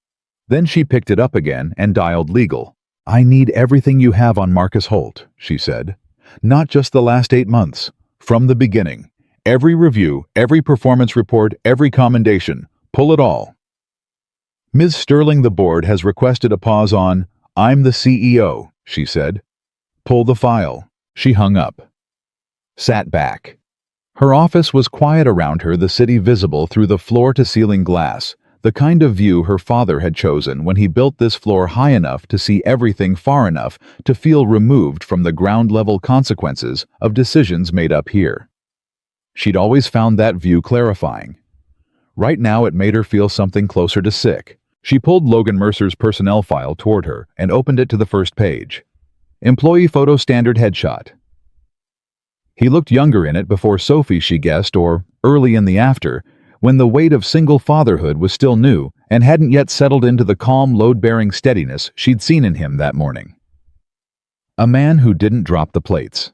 Then she picked it up again and dialed legal. I need everything you have on Marcus Holt, she said. Not just the last 8 months. From the beginning. Every review, every performance report, every commendation. Pull it all. Ms. Sterling, the board has requested a pause on, I'm the CEO, she said. Pull the file. She hung up. Sat back. Her office was quiet around her, the city visible through the floor-to-ceiling glass, the kind of view her father had chosen when he built this floor high enough to see everything far enough to feel removed from the ground-level consequences of decisions made up here. She'd always found that view clarifying. Right now it made her feel something closer to sick. She pulled Logan Mercer's personnel file toward her and opened it to the first page. Employee photo standard headshot. He looked younger in it before Sophie, she guessed, or early in the after, when the weight of single fatherhood was still new and hadn't yet settled into the calm, load-bearing steadiness she'd seen in him that morning. A man who didn't drop the plates.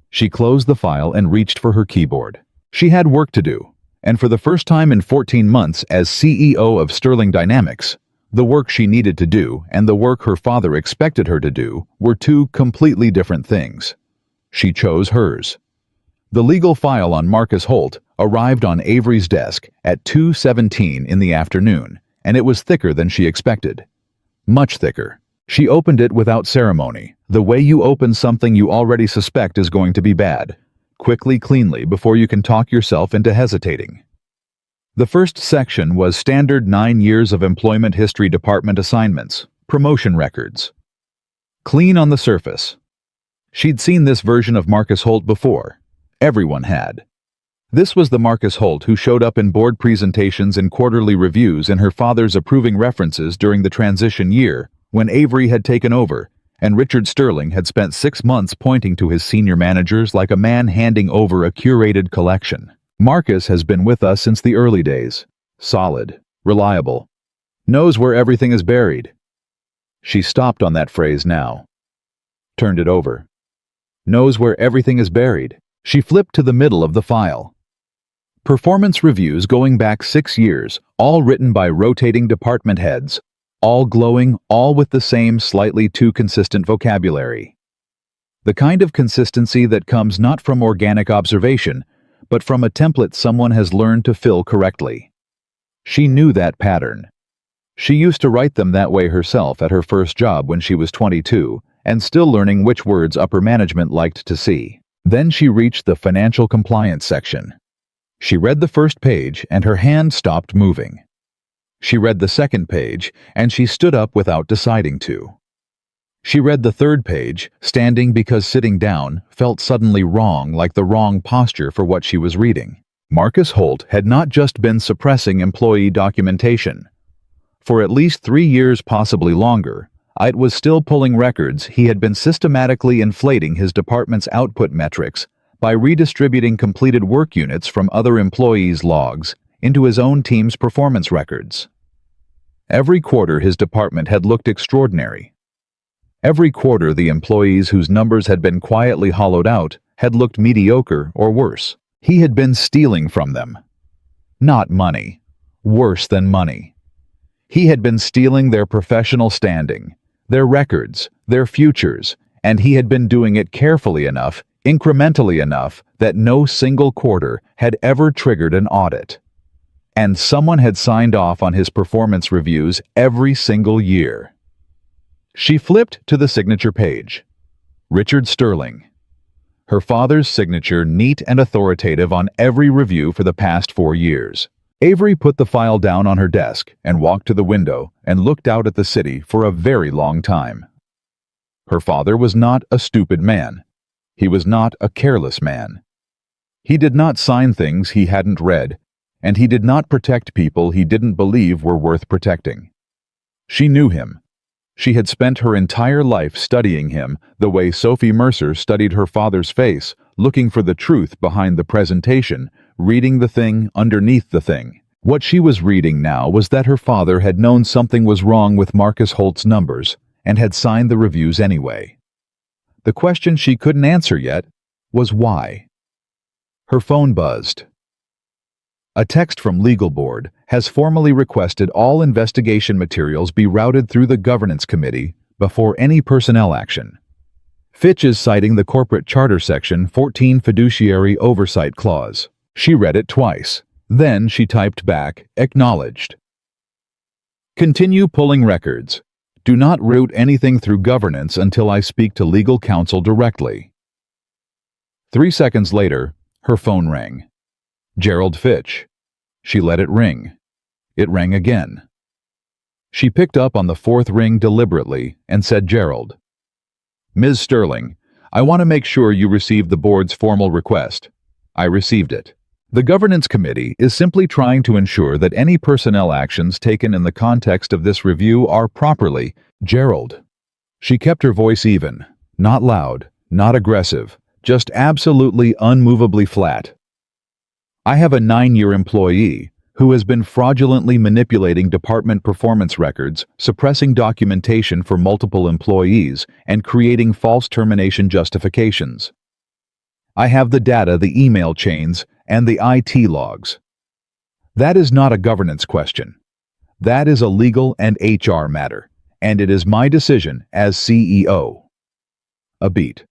She closed the file and reached for her keyboard. She had work to do, and for the first time in 14 months as CEO of Sterling Dynamics, the work she needed to do and the work her father expected her to do were 2 completely different things. She chose hers. The legal file on Marcus Holt arrived on Avery's desk at 2:17 in the afternoon, and it was thicker than she expected. Much thicker. She opened it without ceremony, the way you open something you already suspect is going to be bad, quickly, cleanly, before you can talk yourself into hesitating. The first section was standard 9 years of employment history department assignments, promotion records. Clean on the surface. She'd seen this version of Marcus Holt before. Everyone had. This was the Marcus Holt who showed up in board presentations and quarterly reviews and her father's approving references during the transition year when Avery had taken over, and Richard Sterling had spent 6 months pointing to his senior managers like a man handing over a curated collection. Marcus has been with us since the early days. Solid. Reliable. Knows where everything is buried. She stopped on that phrase now. Turned it over. Knows where everything is buried. She flipped to the middle of the file. Performance reviews going back 6 years, all written by rotating department heads, all glowing, all with the same slightly too consistent vocabulary. The kind of consistency that comes not from organic observation, but from a template someone has learned to fill correctly. She knew that pattern. She used to write them that way herself at her first job when she was 22, and still learning which words upper management liked to see. Then she reached the financial compliance section. She read the first page and her hand stopped moving. She read the second page and she stood up without deciding to. She read the third page, standing because sitting down felt suddenly wrong, like the wrong posture for what she was reading. Marcus Holt had not just been suppressing employee documentation. For at least 3 years, possibly longer, it was still pulling records. He had been systematically inflating his department's output metrics by redistributing completed work units from other employees' logs into his own team's performance records. Every quarter his department had looked extraordinary. Every quarter the employees whose numbers had been quietly hollowed out had looked mediocre or worse. He had been stealing from them. Not money. Worse than money. He had been stealing their professional standing, their records, their futures, and he had been doing it carefully enough, incrementally enough, that no single quarter had ever triggered an audit. And someone had signed off on his performance reviews every single year. She flipped to the signature page. Richard Sterling. Her father's signature neat and authoritative on every review for the past 4 years. Avery put the file down on her desk and walked to the window and looked out at the city for a very long time. Her father was not a stupid man. He was not a careless man. He did not sign things he hadn't read, and he did not protect people he didn't believe were worth protecting. She knew him. She had spent her entire life studying him the way Sophie Mercer studied her father's face, looking for the truth behind the presentation, reading the thing underneath the thing. What she was reading now was that her father had known something was wrong with Marcus Holt's numbers and had signed the reviews anyway. The question she couldn't answer yet was why. Her phone buzzed. A text from Legal Board has formally requested all investigation materials be routed through the Governance Committee before any personnel action. Fitch is citing the Corporate Charter Section 14 Fiduciary Oversight Clause. She read it twice. Then she typed back, "Acknowledged." Continue pulling records. Do not route anything through governance until I speak to legal counsel directly. 3 seconds later, her phone rang. Gerald Fitch. She let it ring. It rang again. She picked up on the 4th ring deliberately and said, "Gerald. Ms. Sterling, I want to make sure you received the board's formal request." I received it. The Governance Committee is simply trying to ensure that any personnel actions taken in the context of this review are properly, Gerald. She kept her voice even, not loud, not aggressive, just absolutely unmovably flat. I have a 9-year employee who has been fraudulently manipulating department performance records, suppressing documentation for multiple employees, and creating false termination justifications. I have the data, the email chains, and the IT logs. That is not a governance question. That is a legal and HR matter, and it is my decision as CEO. A beat.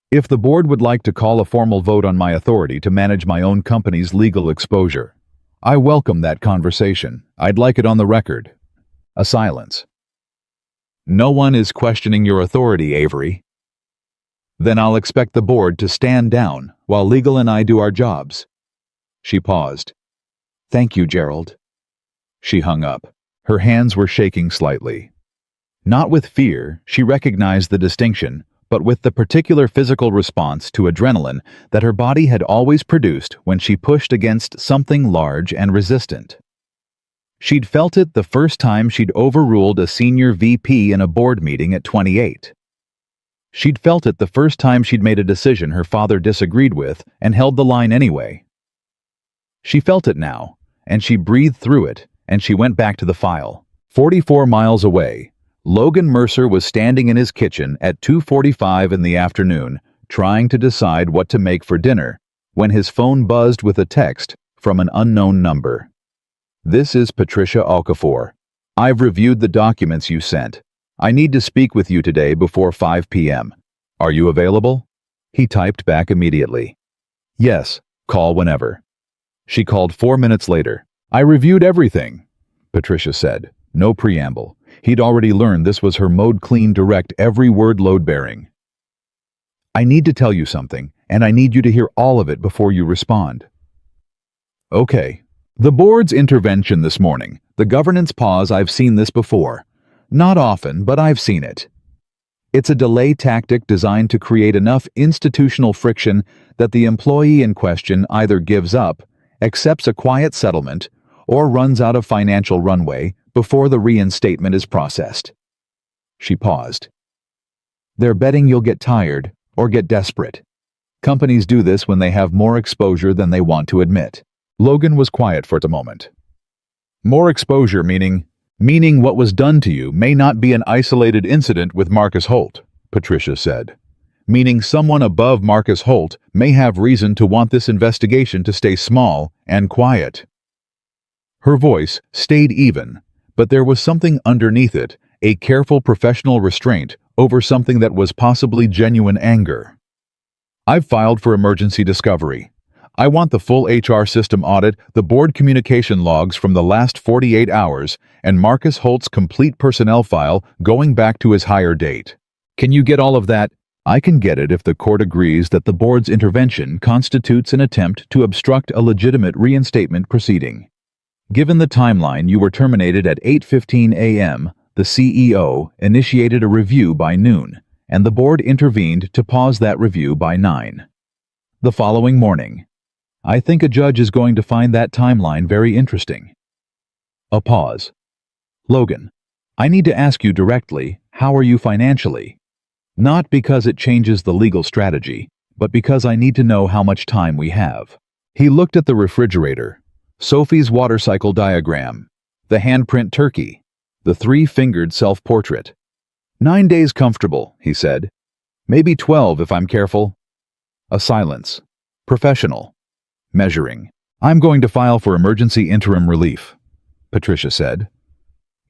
If the board would like to call a formal vote on my authority to manage my own company's legal exposure, I welcome that conversation. I'd like it on the record. A silence. No one is questioning your authority, Avery. Then I'll expect the board to stand down while legal and I do our jobs. She paused. Thank you, Gerald. She hung up. Her hands were shaking slightly. Not with fear, she recognized the distinction, but with the particular physical response to adrenaline that her body had always produced when she pushed against something large and resistant. She'd felt it the first time she'd overruled a senior VP in a board meeting at 28. She'd felt it the first time she'd made a decision her father disagreed with and held the line anyway. She felt it now, and she breathed through it, and she went back to the file. 44 miles away, Logan Mercer was standing in his kitchen at 2:45 in the afternoon, trying to decide what to make for dinner, when his phone buzzed with a text from an unknown number. This is Patricia Okafor. I've reviewed the documents you sent. I need to speak with you today before 5 p.m. Are you available? He typed back immediately. Yes, call whenever. She called 4 minutes later. I reviewed everything, Patricia said. No preamble. He'd already learned this was her mode: clean, direct, every word load-bearing. I need to tell you something, and I need you to hear all of it before you respond. Okay. The board's intervention this morning. The governance pause, I've seen this before. Not often, but I've seen it. It's a delay tactic designed to create enough institutional friction that the employee in question either gives up, accepts a quiet settlement, or runs out of financial runway before the reinstatement is processed. She paused. They're betting you'll get tired or get desperate. Companies do this when they have more exposure than they want to admit. Logan was quiet for a moment. More exposure meaning what was done to you may not be an isolated incident with Marcus Holt, Patricia said. Meaning someone above Marcus Holt may have reason to want this investigation to stay small and quiet. Her voice stayed even, but there was something underneath it, a careful professional restraint over something that was possibly genuine anger. I've filed for emergency discovery. I want the full HR system audit, the board communication logs from the last 48 hours, and Marcus Holt's complete personnel file going back to his hire date. Can you get all of that? I can get it if the court agrees that the board's intervention constitutes an attempt to obstruct a legitimate reinstatement proceeding. Given the timeline, you were terminated at 8:15 a.m., the CEO initiated a review by noon, and the board intervened to pause that review by 9. The following morning. I think a judge is going to find that timeline very interesting. A pause. Logan, I need to ask you directly, how are you financially? Not because it changes the legal strategy, but because I need to know how much time we have. He looked at the refrigerator, Sophie's water cycle diagram, the handprint turkey, the 3-fingered self-portrait. 9 days comfortable, he said. Maybe 12 if I'm careful. A silence. Professional. Measuring. I'm going to file for emergency interim relief, Patricia said.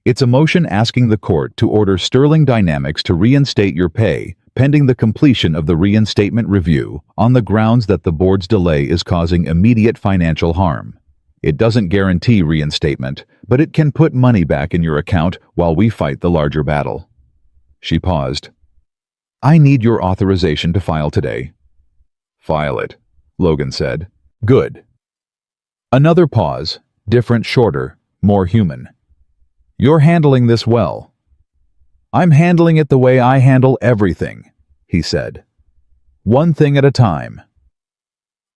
It's a motion asking the court to order Sterling Dynamics to reinstate your pay pending the completion of the reinstatement review on the grounds that the board's delay is causing immediate financial harm. It doesn't guarantee reinstatement, but it can put money back in your account while we fight the larger battle. She paused. I need your authorization to file today. File it, Logan said. Good. Another pause, different, shorter, more human. You're handling this well. I'm handling it the way I handle everything, he said. One thing at a time.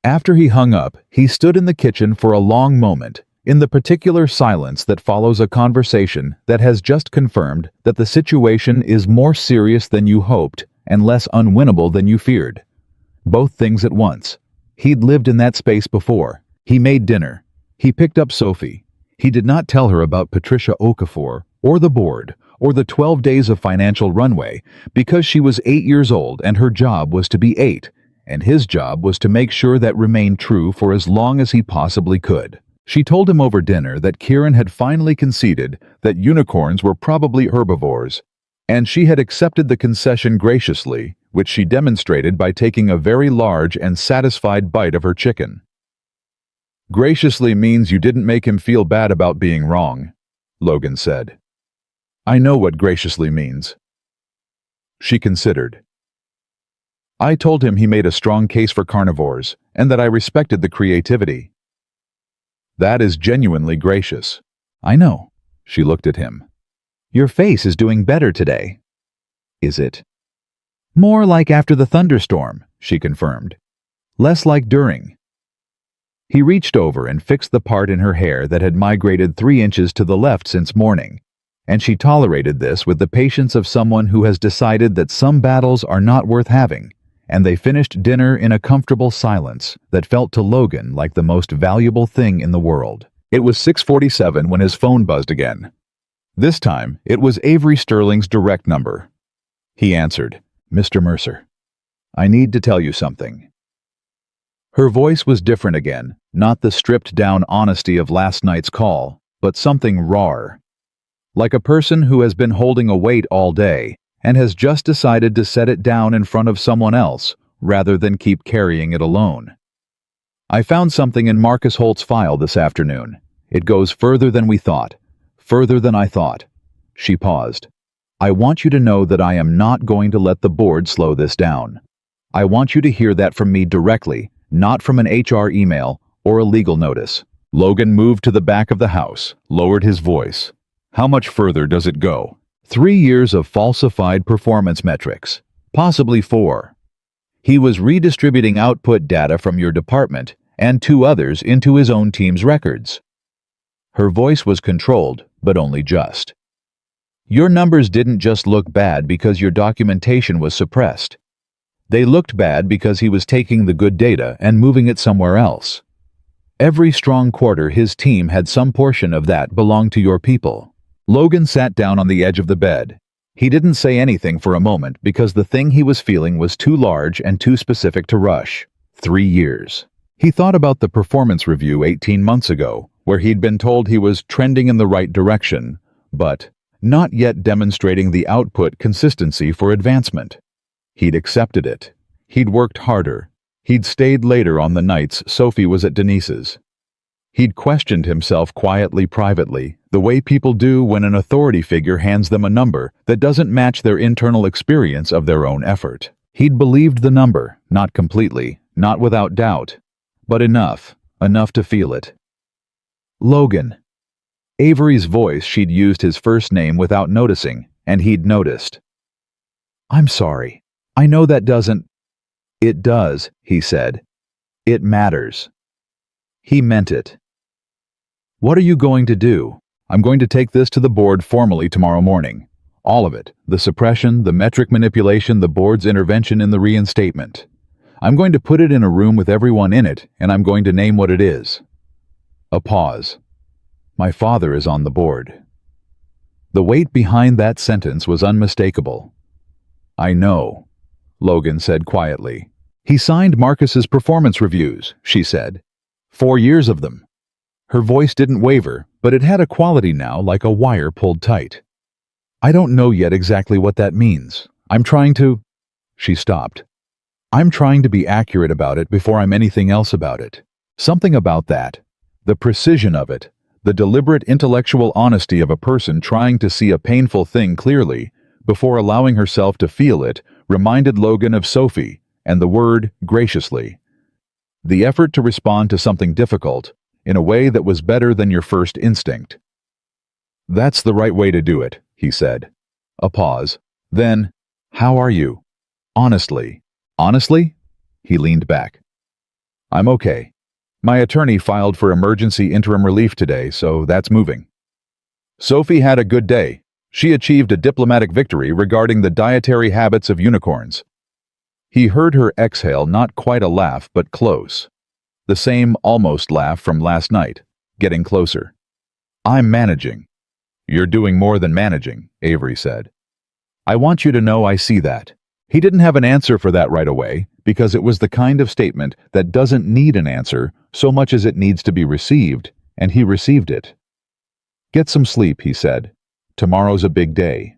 After he hung up, he stood in the kitchen for a long moment, in the particular silence that follows a conversation that has just confirmed that the situation is more serious than you hoped and less unwinnable than you feared. Both things at once. He'd lived in that space before. He made dinner. He picked up Sophie. He did not tell her about Patricia Okafor, or the board, or the 12 days of financial runway, because she was 8 years old and her job was to be 8, and his job was to make sure that remained true for as long as he possibly could. She told him over dinner that Kieran had finally conceded that unicorns were probably herbivores, and she had accepted the concession graciously, which she demonstrated by taking a very large and satisfied bite of her chicken. Graciously means you didn't make him feel bad about being wrong, Logan said. I know what graciously means. She considered. I told him he made a strong case for carnivores, and that I respected the creativity. That is genuinely gracious. I know. She looked at him. Your face is doing better today. Is it? More like after the thunderstorm, she confirmed. Less like during. He reached over and fixed the part in her hair that had migrated 3 inches to the left since morning, and she tolerated this with the patience of someone who has decided that some battles are not worth having, and they finished dinner in a comfortable silence that felt to Logan like the most valuable thing in the world. It was 6:47 when his phone buzzed again. This time, it was Avery Sterling's direct number. He answered, Mr. Mercer. I need to tell you something. Her voice was different again, not the stripped-down honesty of last night's call, but something rawer. Like a person who has been holding a weight all day and has just decided to set it down in front of someone else rather than keep carrying it alone. I found something in Marcus Holt's file this afternoon. It goes further than we thought. Further than I thought. She paused. I want you to know that I am not going to let the board slow this down. I want you to hear that from me directly, not from an HR email or a legal notice. Logan moved to the back of the house, lowered his voice. How much further does it go? 3 years of falsified performance metrics. Possibly 4. He was redistributing output data from your department and 2 others into his own team's records. Her voice was controlled, but only just. Your numbers didn't just look bad because your documentation was suppressed. They looked bad because he was taking the good data and moving it somewhere else. Every strong quarter his team had some portion of that belonged to your people. Logan sat down on the edge of the bed. He didn't say anything for a moment because the thing he was feeling was too large and too specific to rush. 3 years. He thought about the performance review 18 months ago, where he'd been told he was trending in the right direction, but not yet demonstrating the output consistency for advancement. He'd accepted it. He'd worked harder. He'd stayed later on the nights Sophie was at Denise's. He'd questioned himself quietly, privately, the way people do when an authority figure hands them a number that doesn't match their internal experience of their own effort. He'd believed the number, not completely, not without doubt, but enough to feel it. Logan. Avery's voice, she'd used his first name without noticing, and he'd noticed. I'm sorry. I know that doesn't. It does, he said. It matters. He meant it. What are you going to do? I'm going to take this to the board formally tomorrow morning. All of it. The suppression, the metric manipulation, the board's intervention in the reinstatement. I'm going to put it in a room with everyone in it, and I'm going to name what it is. A pause. My father is on the board. The weight behind that sentence was unmistakable. I know, Logan said quietly. He signed Marcus's performance reviews, she said. 4 years of them. Her voice didn't waver, but it had a quality now like a wire pulled tight. I don't know yet exactly what that means. I'm trying to... She stopped. I'm trying to be accurate about it before I'm anything else about it. Something about that. The precision of it. The deliberate intellectual honesty of a person trying to see a painful thing clearly before allowing herself to feel it reminded Logan of Sophie and the word graciously. The effort to respond to something difficult in a way that was better than your first instinct. That's the right way to do it, he said. A pause. Then, how are you? Honestly. Honestly? He leaned back. I'm okay. My attorney filed for emergency interim relief today, so that's moving. Sophie had a good day. She achieved a diplomatic victory regarding the dietary habits of unicorns. He heard her exhale, not quite a laugh, but close. The same almost laugh from last night, getting closer. I'm managing. You're doing more than managing, Avery said. I want you to know I see that. He didn't have an answer for that right away, because it was the kind of statement that doesn't need an answer so much as it needs to be received, and he received it. Get some sleep, he said. Tomorrow's a big day.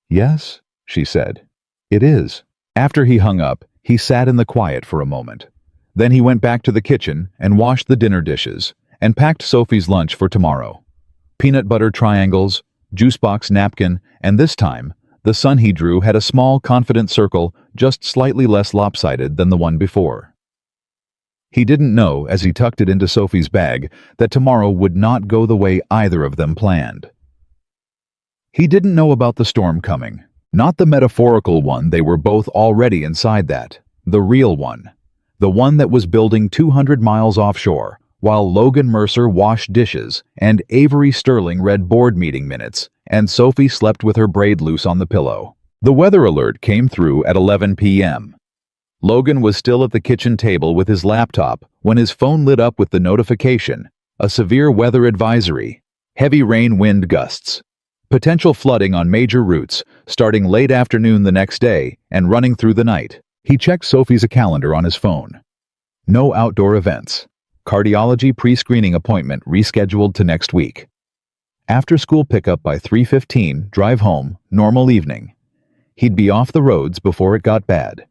Yes, she said. It is. After he hung up, he sat in the quiet for a moment. Then he went back to the kitchen and washed the dinner dishes and packed Sophie's lunch for tomorrow. Peanut butter triangles, juice box napkin, and this time, the sun he drew had a small, confident circle just slightly less lopsided than the one before. He didn't know, as he tucked it into Sophie's bag, that tomorrow would not go the way either of them planned. He didn't know about the storm coming. Not the metaphorical one, they were both already inside that. The real one. The one that was building 200 miles offshore, while Logan Mercer washed dishes and Avery Sterling read board meeting minutes, and Sophie slept with her braid loose on the pillow. The weather alert came through at 11 p.m. Logan was still at the kitchen table with his laptop when his phone lit up with the notification, a severe weather advisory, heavy rain, wind gusts, potential flooding on major routes starting late afternoon the next day and running through the night. He checked Sophie's calendar on his phone. No outdoor events. Cardiology pre-screening appointment rescheduled to next week. After school pickup by 3:15, drive home, normal evening. He'd be off the roads before it got bad.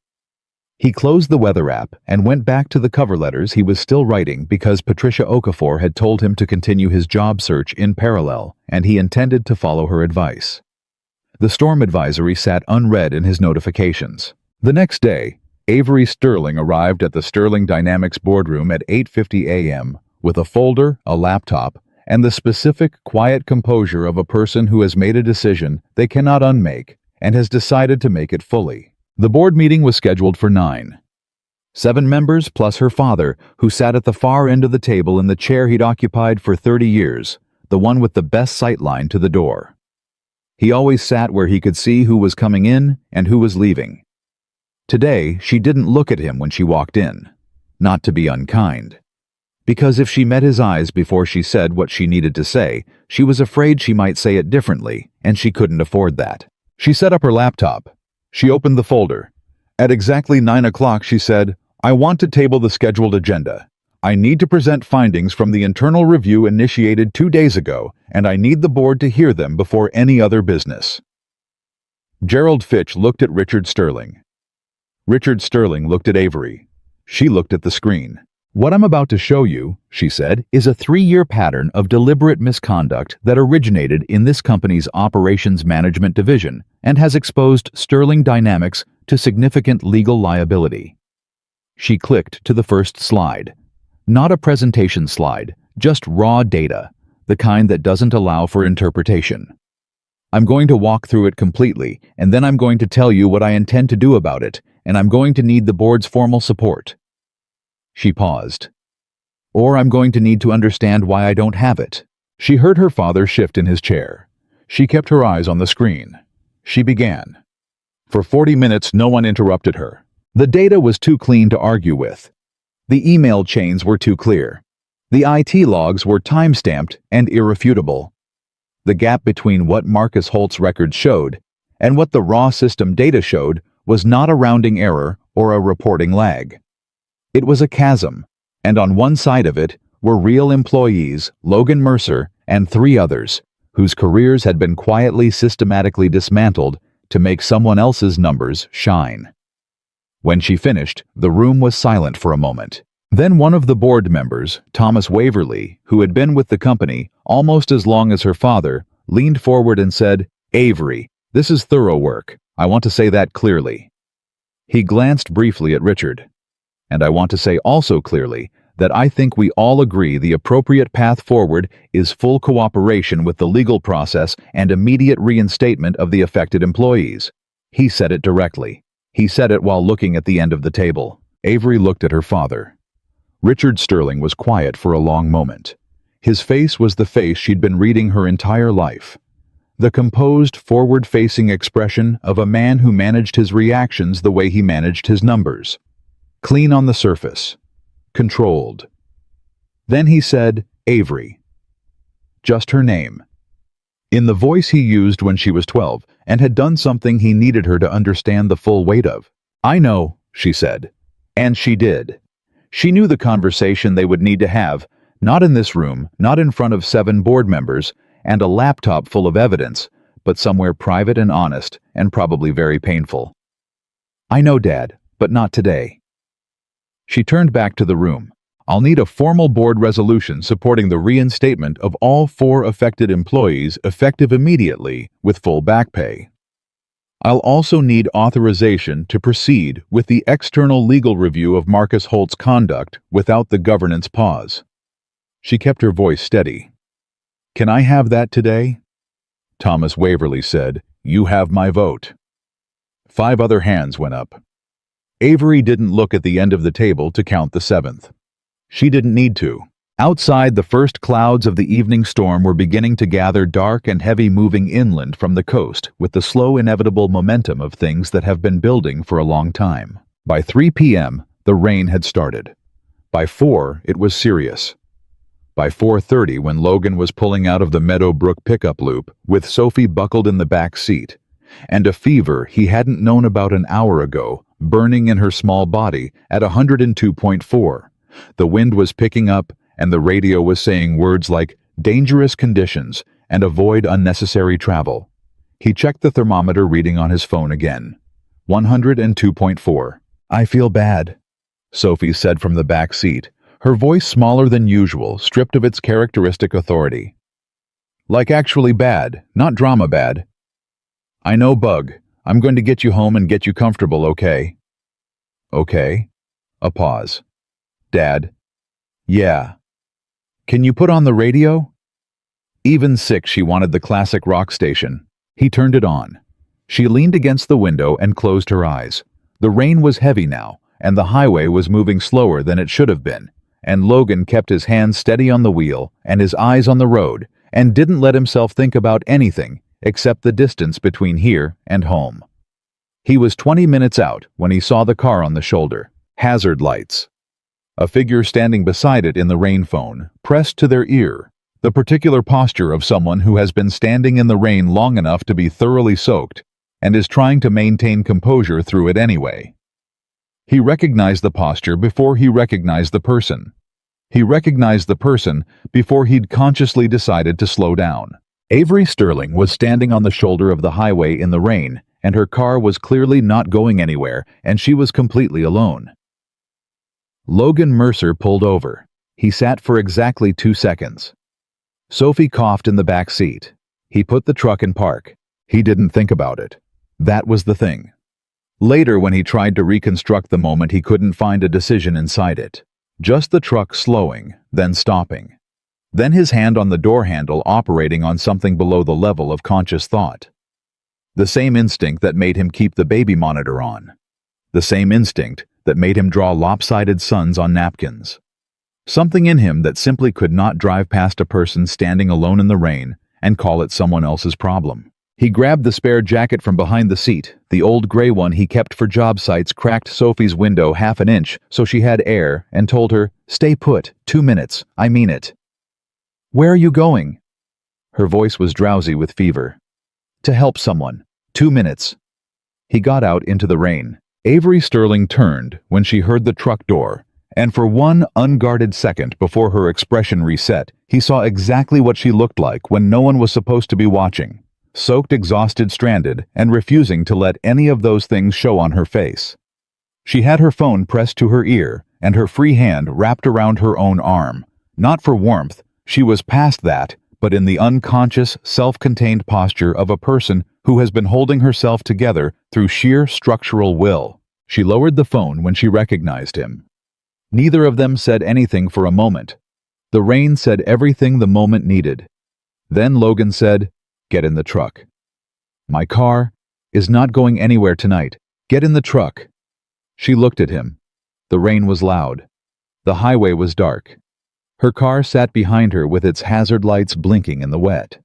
He closed the weather app and went back to the cover letters he was still writing because Patricia Okafor had told him to continue his job search in parallel, and he intended to follow her advice. The storm advisory sat unread in his notifications. The next day, Avery Sterling arrived at the Sterling Dynamics boardroom at 8:50 a.m. with a folder, a laptop, and the specific, quiet composure of a person who has made a decision they cannot unmake and has decided to make it fully. The board meeting was scheduled for 9. 7 members plus her father, who sat at the far end of the table in the chair he'd occupied for 30 years, the one with the best sightline to the door. He always sat where he could see who was coming in and who was leaving. Today, she didn't look at him when she walked in, not to be unkind. Because if she met his eyes before she said what she needed to say, she was afraid she might say it differently, and she couldn't afford that. She set up her laptop. She opened the folder. At exactly 9 o'clock, she said, "I want to table the scheduled agenda. I need to present findings from the internal review initiated 2 days ago, and I need the board to hear them before any other business." Gerald Fitch looked at Richard Sterling. Richard Sterling looked at Avery. She looked at the screen. "What I'm about to show you," she said, "is a 3-year pattern of deliberate misconduct that originated in this company's operations management division and has exposed Sterling Dynamics to significant legal liability." She clicked to the first slide. Not a presentation slide, just raw data, the kind that doesn't allow for interpretation. "I'm going to walk through it completely, and then I'm going to tell you what I intend to do about it, and I'm going to need the board's formal support." She paused. "Or I'm going to need to understand why I don't have it." She heard her father shift in his chair. She kept her eyes on the screen. She began. For 40 minutes, no one interrupted her. The data was too clean to argue with. The email chains were too clear. The IT logs were time-stamped and irrefutable. The gap between what Marcus Holt's records showed and what the raw system data showed was not a rounding error or a reporting lag. It was a chasm, and on one side of it were real employees, Logan Mercer and 3 others, whose careers had been quietly systematically dismantled to make someone else's numbers shine. When she finished, the room was silent for a moment. Then one of the board members, Thomas Waverly, who had been with the company almost as long as her father, leaned forward and said, "Avery, this is thorough work. I want to say that clearly." He glanced briefly at Richard. "And I want to say also clearly that I think we all agree the appropriate path forward is full cooperation with the legal process and immediate reinstatement of the affected employees." He said it directly. He said it while looking at the end of the table. Avery looked at her father. Richard Sterling was quiet for a long moment. His face was the face she'd been reading her entire life. The composed, forward-facing expression of a man who managed his reactions the way he managed his numbers. Clean on the surface. Controlled. Then he said, "Avery." Just her name. In the voice he used when she was 12 and had done something he needed her to understand the full weight of. "I know," she said. And she did. She knew the conversation they would need to have, not in this room, not in front of 7 board members, and a laptop full of evidence, but somewhere private and honest, and probably very painful. "I know, Dad, but not today." She turned back to the room. "I'll need a formal board resolution supporting the reinstatement of all 4 affected employees effective immediately with full back pay. I'll also need authorization to proceed with the external legal review of Marcus Holt's conduct without the governance pause." She kept her voice steady. "Can I have that today?" Thomas Waverly said, "You have my vote." 5 other hands went up. Avery didn't look at the end of the table to count the 7th. She didn't need to. Outside, the first clouds of the evening storm were beginning to gather, dark and heavy, moving inland from the coast with the slow, inevitable momentum of things that have been building for a long time. By 3 p.m., the rain had started. By 4, it was serious. By 4:30, when Logan was pulling out of the Meadowbrook pickup loop, with Sophie buckled in the back seat, and a fever he hadn't known about an hour ago burning in her small body at 102.4. The wind was picking up, and the radio was saying words like dangerous conditions and avoid unnecessary travel. He checked the thermometer reading on his phone again. 102.4. "I feel bad," Sophie said from the back seat, her voice smaller than usual, stripped of its characteristic authority. "Like actually bad, not drama bad." "I know, Bug. I'm going to get you home and get you comfortable, okay?" "Okay." A pause. "Dad?" "Yeah." "Can you put on the radio?" Even sick, she wanted the classic rock station. He turned it on. She leaned against the window and closed her eyes. The rain was heavy now, and the highway was moving slower than it should have been, and Logan kept his hands steady on the wheel and his eyes on the road, and didn't let himself think about anything except the distance between here and home. He was 20 minutes out when he saw the car on the shoulder. Hazard lights. A figure standing beside it in the rain phone, pressed to their ear, the particular posture of someone who has been standing in the rain long enough to be thoroughly soaked and is trying to maintain composure through it anyway. He recognized the posture before he recognized the person. He recognized the person before he'd consciously decided to slow down. Avery Sterling was standing on the shoulder of the highway in the rain, and her car was clearly not going anywhere, and she was completely alone. Logan Mercer pulled over. He sat for exactly 2 seconds. Sophie coughed in the back seat. He put the truck in park. He didn't think about it. That was the thing. Later, when he tried to reconstruct the moment, he couldn't find a decision inside it. Just the truck slowing, then stopping. Then his hand on the door handle operating on something below the level of conscious thought. The same instinct that made him keep the baby monitor on. The same instinct that made him draw lopsided suns on napkins. Something in him that simply could not drive past a person standing alone in the rain and call it someone else's problem. He grabbed the spare jacket from behind the seat. The old gray one he kept for job sites cracked Sophie's window half an inch so she had air, and told her, "Stay put, 2 minutes, I mean it." "Where are you going?" Her voice was drowsy with fever. "To help someone. 2 minutes." He got out into the rain. Avery Sterling turned when she heard the truck door, and for one unguarded second before her expression reset, he saw exactly what she looked like when no one was supposed to be watching. Soaked, exhausted, stranded, and refusing to let any of those things show on her face. She had her phone pressed to her ear, and her free hand wrapped around her own arm. Not for warmth, she was past that, but in the unconscious, self-contained posture of a person who has been holding herself together through sheer structural will. She lowered the phone when she recognized him. Neither of them said anything for a moment. The rain said everything the moment needed. Then Logan said, "Get in the truck." "My car is not going anywhere tonight. Get in the truck." She looked at him. The rain was loud. The highway was dark. Her car sat behind her with its hazard lights blinking in the wet.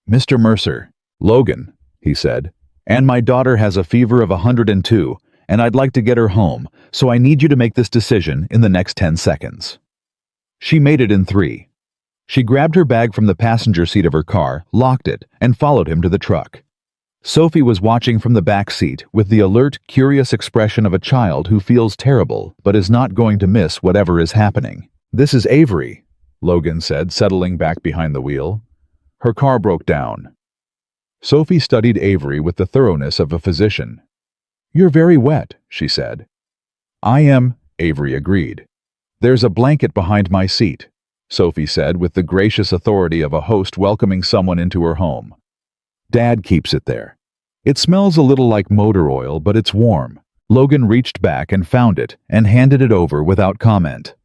"Mr. Mercer." "Logan," he said, "and my daughter has a fever of 102, and I'd like to get her home, so I need you to make this decision in the next 10 seconds. She made it in 3. She grabbed her bag from the passenger seat of her car, locked it, and followed him to the truck. Sophie was watching from the back seat with the alert, curious expression of a child who feels terrible but is not going to miss whatever is happening. "This is Avery," Logan said, settling back behind the wheel. "Her car broke down." Sophie studied Avery with the thoroughness of a physician. "You're very wet," she said. "I am," Avery agreed. "There's a blanket behind my seat," Sophie said with the gracious authority of a host welcoming someone into her home. "Dad keeps it there. It smells a little like motor oil, but it's warm." Logan reached back and found it and handed it over without comment.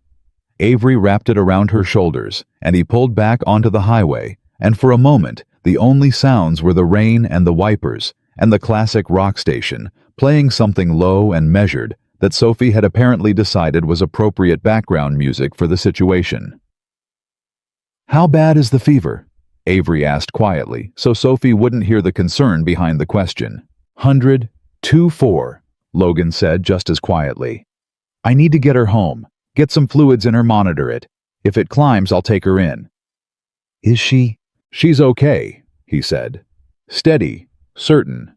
Avery wrapped it around her shoulders, and he pulled back onto the highway, and for a moment, the only sounds were the rain and the wipers, and the classic rock station, playing something low and measured that Sophie had apparently decided was appropriate background music for the situation. "How bad is the fever?" Avery asked quietly, so Sophie wouldn't hear the concern behind the question. 102.4, Logan said just as quietly. "I need to get her home. Get some fluids in her, monitor it. If it climbs, I'll take her in." "Is she?" "She's okay," he said. "Steady, certain.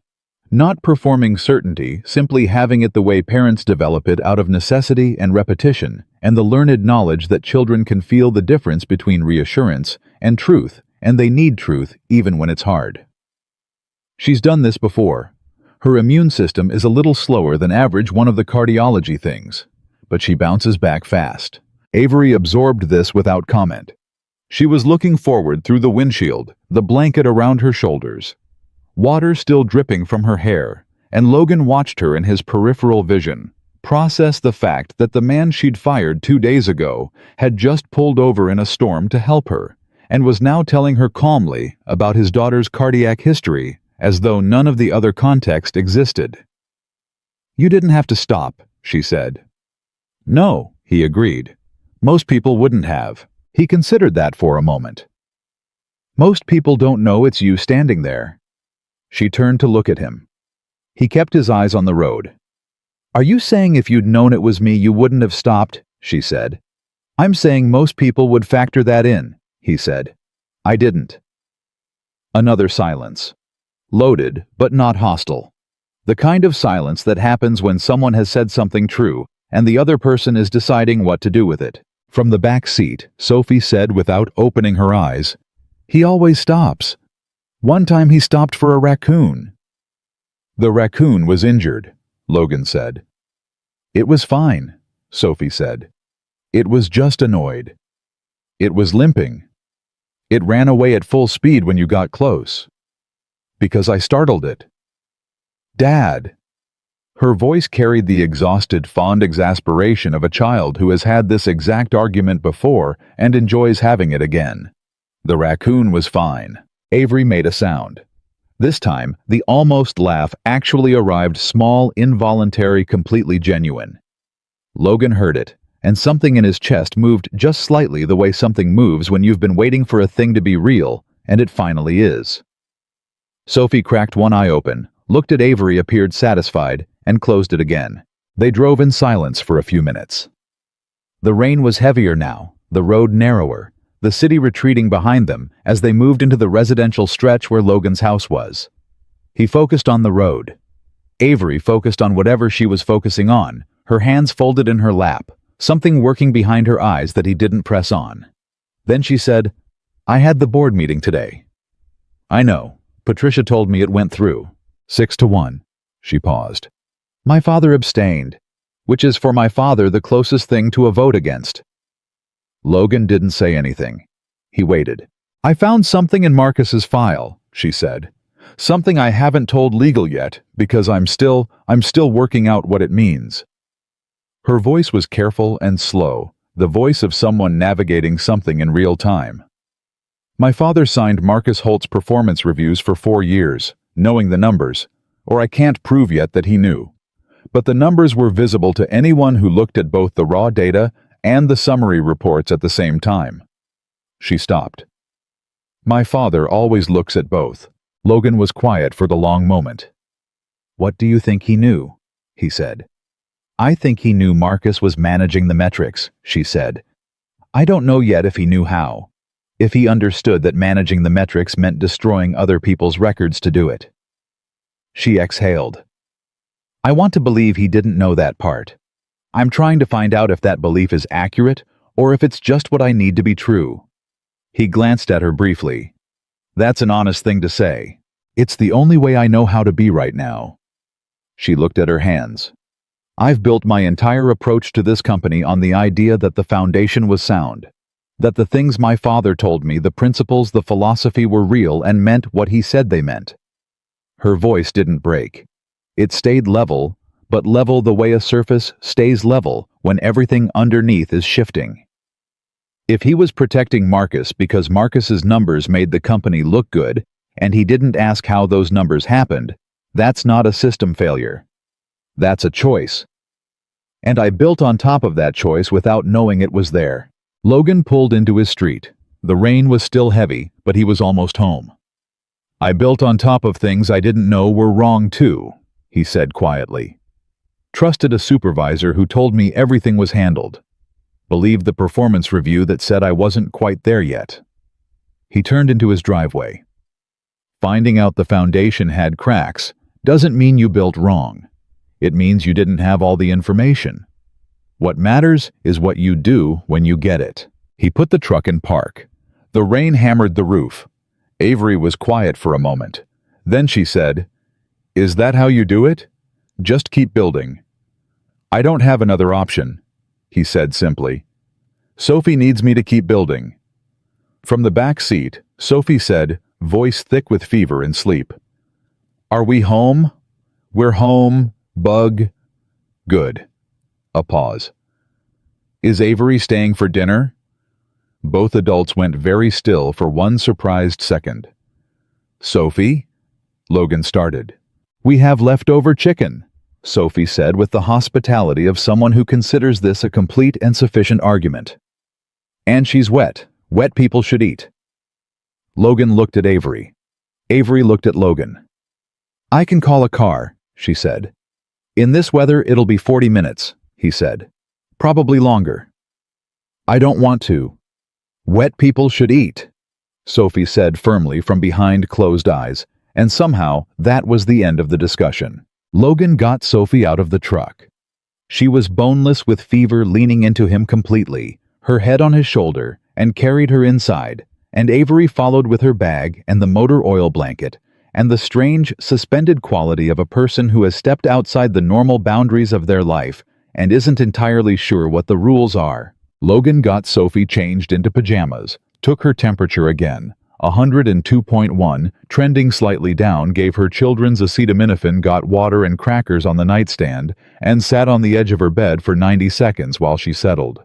Not performing certainty, simply having it the way parents develop it out of necessity and repetition, and the learned knowledge that children can feel the difference between reassurance and truth, and they need truth even when it's hard. She's done this before. Her immune system is a little slower than average one of the cardiology things, but she bounces back fast. Avery absorbed this without comment. She was looking forward through the windshield, the blanket around her shoulders. Water still dripping from her hair, and Logan watched her in his peripheral vision, process the fact that the man she'd fired 2 days ago had just pulled over in a storm to help her, and was now telling her calmly about his daughter's cardiac history as though none of the other context existed. "You didn't have to stop," she said. "No," he agreed. "Most people wouldn't have." He considered that for a moment. "Most people don't know it's you standing there." She turned to look at him. He kept his eyes on the road. "Are you saying if you'd known it was me you wouldn't have stopped?" she said. "I'm saying most people would factor that in," he said. "I didn't." Another silence. Loaded, but not hostile. The kind of silence that happens when someone has said something true and the other person is deciding what to do with it. From the back seat, Sophie said without opening her eyes, "He always stops. One time he stopped for a raccoon." "The raccoon was injured," Logan said. "It was fine," Sophie said. "It was just annoyed. It was limping. It ran away at full speed when you got close. Because I startled it." "Dad." Her voice carried the exhausted, fond exasperation of a child who has had this exact argument before and enjoys having it again. "The raccoon was fine." Avery made a sound. This time, the almost laugh actually arrived small, involuntary, completely genuine. Logan heard it, and something in his chest moved just slightly the way something moves when you've been waiting for a thing to be real, and it finally is. Sophie cracked one eye open, looked at Avery, appeared satisfied, and closed it again. They drove in silence for a few minutes. The rain was heavier now, the road narrower, the city retreating behind them as they moved into the residential stretch where Logan's house was. He focused on the road. Avery focused on whatever she was focusing on, her hands folded in her lap, something working behind her eyes that he didn't press on. Then she said, "I had the board meeting today." "I know. Patricia told me it went through. 6-1. She paused. "My father abstained, which is for my father the closest thing to a vote against." Logan didn't say anything. He waited. "I found something in Marcus's file," she said. "Something I haven't told legal yet, because I'm still working out what it means." Her voice was careful and slow, the voice of someone navigating something in real time. "My father signed Marcus Holt's performance reviews for 4 years, knowing the numbers, or I can't prove yet that he knew. But the numbers were visible to anyone who looked at both the raw data and the summary reports at the same time." She stopped. "My father always looks at both." Logan was quiet for the long moment. "What do you think he knew?" he said. "I think he knew Marcus was managing the metrics," she said. "I don't know yet if he knew how. If he understood that managing the metrics meant destroying other people's records to do it." She exhaled. "I want to believe he didn't know that part. I'm trying to find out if that belief is accurate or if it's just what I need to be true." He glanced at her briefly. "That's an honest thing to say. It's the only way I know how to be right now." She looked at her hands. "I've built my entire approach to this company on the idea that the foundation was sound, that the things my father told me, the principles, the philosophy were real and meant what he said they meant." Her voice didn't break. It stayed level, but level the way a surface stays level when everything underneath is shifting. If he was protecting Marcus because Marcus's numbers made the company look good, and he didn't ask how those numbers happened, that's not a system failure. That's a choice. And I built on top of that choice without knowing it was there. Logan pulled into his street. The rain was still heavy, but he was almost home. "I built on top of things I didn't know were wrong too," he said quietly. "Trusted a supervisor who told me everything was handled. Believed the performance review that said I wasn't quite there yet." He turned into his driveway. Finding out the foundation had cracks doesn't mean you built wrong. It means you didn't have all the information. What matters is what you do when you get it. He put the truck in park. The rain hammered the roof. Avery was quiet for a moment. Then she said, "Is that how you do it? Just keep building." "I don't have another option," he said simply. "Sophie needs me to keep building." From the back seat, Sophie said, voice thick with fever and sleep, "Are we home?" "We're home, Bug." "Good." A pause. "Is Avery staying for dinner?" Both adults went very still for one surprised second. "Sophie?" Logan started. "We have leftover chicken," Sophie said with the hospitality of someone who considers this a complete and sufficient argument. "And she's wet. Wet people should eat." Logan looked at Avery. Avery looked at Logan. "I can call a car," she said. "In this weather, it'll be 40 minutes, he said. "Probably longer." "I don't want to." "Wet people should eat," Sophie said firmly from behind closed eyes, and somehow that was the end of the discussion. Logan got Sophie out of the truck. She was boneless with fever, leaning into him completely, her head on his shoulder, and carried her inside, and Avery followed with her bag and the motor oil blanket, and the strange, suspended quality of a person who has stepped outside the normal boundaries of their life and isn't entirely sure what the rules are. Logan got Sophie changed into pajamas, took her temperature again, 102.1, trending slightly down, gave her children's acetaminophen, got water and crackers on the nightstand, and sat on the edge of her bed for 90 seconds while she settled.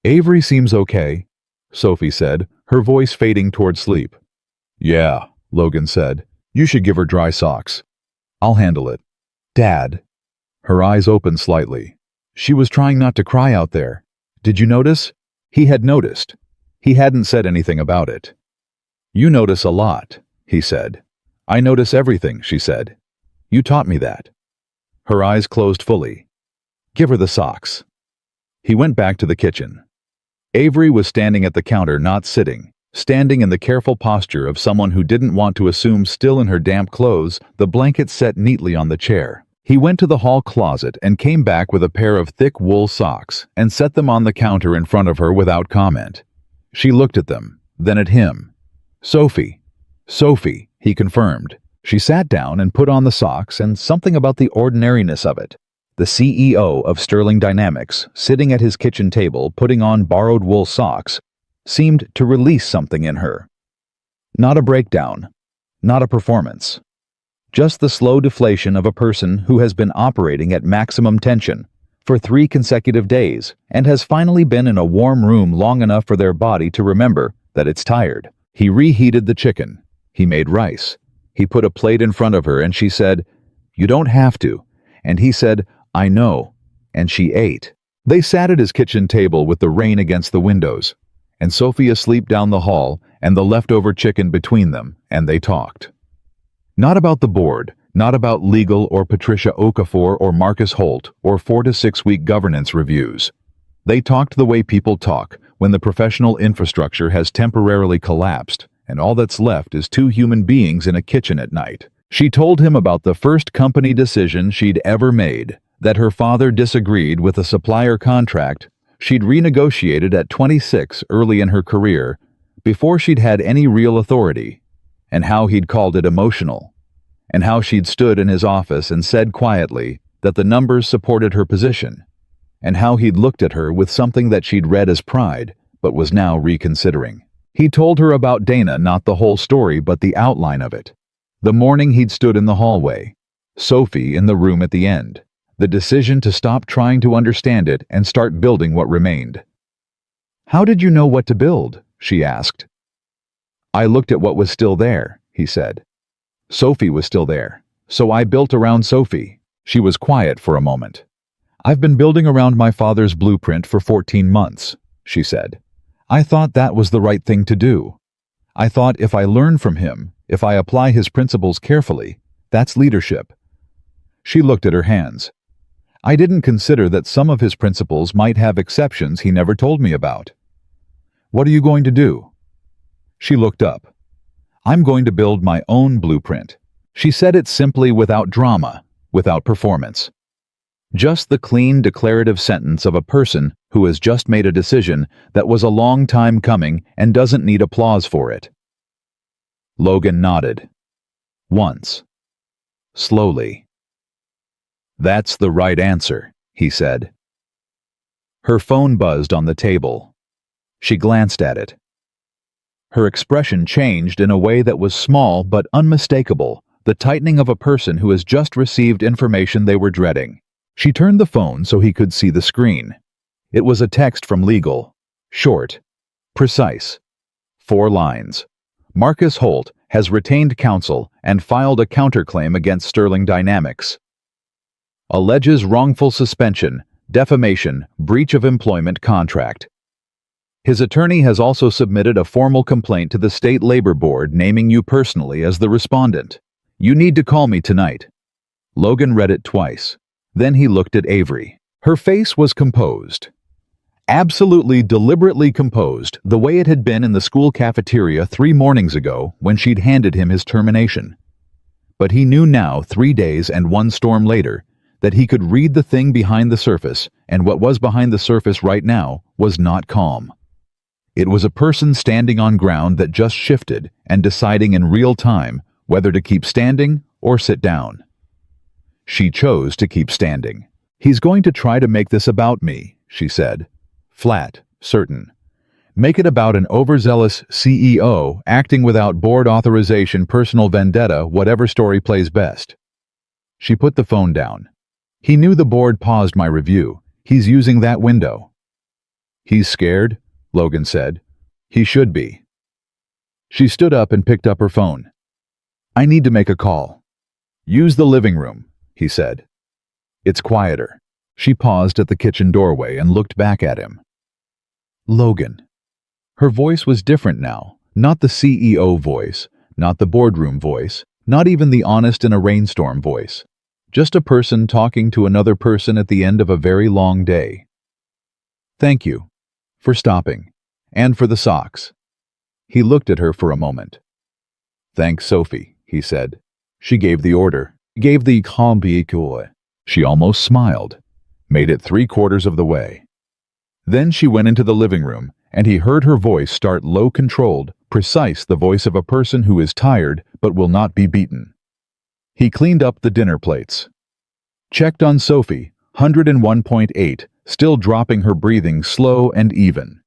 "Avery seems okay," Sophie said, her voice fading toward sleep. "Yeah," Logan said. "You should give her dry socks." "I'll handle it." "Dad." Her eyes opened slightly. She was trying not to cry out there. "Did you notice?" He had noticed. He hadn't said anything about it. "You notice a lot," he said. "I notice everything," she said. "You taught me that." Her eyes closed fully. "Give her the socks." He went back to the kitchen. Avery was standing at the counter, not sitting, standing in the careful posture of someone who didn't want to assume, still in her damp clothes, the blanket set neatly on the chair. He went to the hall closet and came back with a pair of thick wool socks and set them on the counter in front of her without comment. She looked at them, then at him. "Sophie." "Sophie," he confirmed. She sat down and put on the socks, and something about the ordinariness of it. The CEO of Sterling Dynamics, sitting at his kitchen table putting on borrowed wool socks, seemed to release something in her. Not a breakdown, not a performance. Just the slow deflation of a person who has been operating at maximum tension for 3 consecutive days and has finally been in a warm room long enough for their body to remember that it's tired. He reheated the chicken. He made rice. He put a plate in front of her and she said, "You don't have to." And he said, "I know." And she ate. They sat at his kitchen table with the rain against the windows, and Sophie asleep down the hall and the leftover chicken between them, and they talked. Not about the board, not about legal or Patricia Okafor or Marcus Holt or 4 to 6 week governance reviews. They talked the way people talk when the professional infrastructure has temporarily collapsed and all that's left is 2 human beings in a kitchen at night. She told him about the first company decision she'd ever made, that her father disagreed with a supplier contract she'd renegotiated at 26 early in her career, before she'd had any real authority, and how he'd called it emotional, and how she'd stood in his office and said quietly that the numbers supported her position, and how he'd looked at her with something that she'd read as pride, but was now reconsidering. He told her about Dana, not the whole story, but the outline of it. The morning he'd stood in the hallway, Sophie in the room at the end, the decision to stop trying to understand it and start building what remained. "How did you know what to build?" she asked. "I looked at what was still there," he said. "Sophie was still there, so I built around Sophie." She was quiet for a moment. "I've been building around my father's blueprint for 14 months, she said. "I thought that was the right thing to do. I thought if I learn from him, if I apply his principles carefully, that's leadership." She looked at her hands. "I didn't consider that some of his principles might have exceptions he never told me about." "What are you going to do?" She looked up. "I'm going to build my own blueprint," She said it simply, without drama, without performance. Just the clean, declarative sentence of a person who has just made a decision that was a long time coming and doesn't need applause for it. Logan nodded. Once. Slowly. "That's the right answer," he said. Her phone buzzed on the table. She glanced at it. Her expression changed in a way that was small but unmistakable, the tightening of a person who has just received information they were dreading. She turned the phone so he could see the screen. It was a text from legal. Short. Precise. 4 lines. Marcus Holt has retained counsel and filed a counterclaim against Sterling Dynamics. Alleges wrongful suspension, defamation, breach of employment contract. His attorney has also submitted a formal complaint to the State Labor Board naming you personally as the respondent. You need to call me tonight. Logan read it twice. Then he looked at Avery. Her face was composed. Absolutely deliberately composed, the way it had been in the school cafeteria 3 mornings ago when she'd handed him his termination. But he knew now, 3 days and 1 storm later, that he could read the thing behind the surface, and what was behind the surface right now was not calm. It was a person standing on ground that just shifted and deciding in real time whether to keep standing or sit down. She chose to keep standing. "He's going to try to make this about me," she said. Flat, certain. Make it about an overzealous CEO acting without board authorization, personal vendetta, whatever story plays best. She put the phone down. "He knew the board paused my review. He's using that window." "He's scared?" Logan said. "He should be." She stood up and picked up her phone. "I need to make a call." "Use the living room," he said. "It's quieter." She paused at the kitchen doorway and looked back at him. "Logan." Her voice was different now, not the CEO voice, not the boardroom voice, not even the honest in a rainstorm voice. Just a person talking to another person at the end of a very long day. "Thank you. For stopping. And for the socks." He looked at her for a moment. "Thanks, Sophie," he said. She gave the order. Gave the combicule. She almost smiled. Made it 3/4 of the way. Then she went into the living room, and he heard her voice start low, controlled, precise, the voice of a person who is tired but will not be beaten. He cleaned up the dinner plates. Checked on Sophie, 101.8, still dropping her breathing slow and even.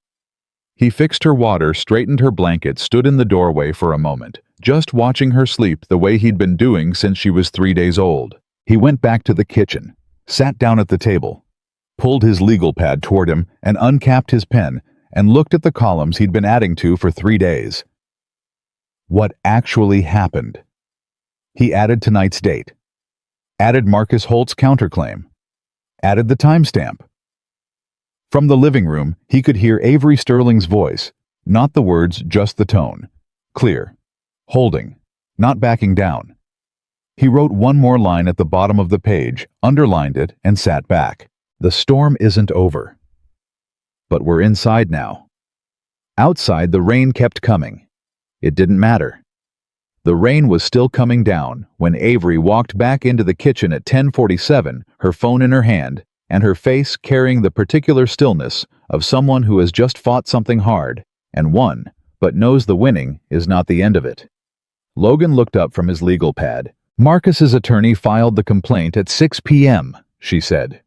He fixed her water, straightened her blanket, stood in the doorway for a moment, just watching her sleep the way he'd been doing since she was 3 days old. He went back to the kitchen, sat down at the table, pulled his legal pad toward him and uncapped his pen and looked at the columns he'd been adding to for 3 days. What actually happened? He added tonight's date. Added Marcus Holt's counterclaim. Added the timestamp. From the living room, he could hear Avery Sterling's voice, not the words, just the tone. Clear. Holding. Not backing down. He wrote one more line at the bottom of the page, underlined it, and sat back. The storm isn't over. But we're inside now. Outside, the rain kept coming. It didn't matter. The rain was still coming down when Avery walked back into the kitchen at 10:47, her phone in her hand, and her face carrying the particular stillness of someone who has just fought something hard and won, but knows the winning is not the end of it. Logan looked up from his legal pad. Marcus's attorney filed the complaint at 6 p.m., she said.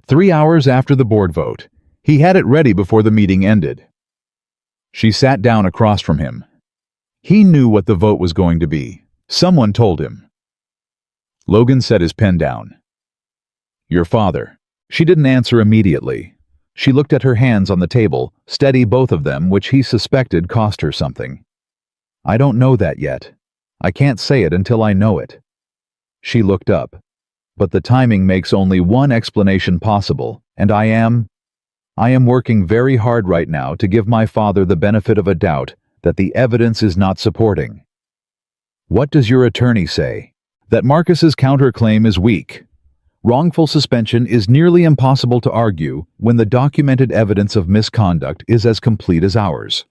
3 hours after the board vote. He had it ready before the meeting ended. She sat down across from him. He knew what the vote was going to be. Someone told him. Logan set his pen down. Your father. She didn't answer immediately. She looked at her hands on the table, steady both of them, which he suspected cost her something. I don't know that yet. I can't say it until I know it. She looked up. But the timing makes only one explanation possible, and I am working very hard right now to give my father the benefit of a doubt that the evidence is not supporting. What does your attorney say? That Marcus's counterclaim is weak. Wrongful suspension is nearly impossible to argue when the documented evidence of misconduct is as complete as ours.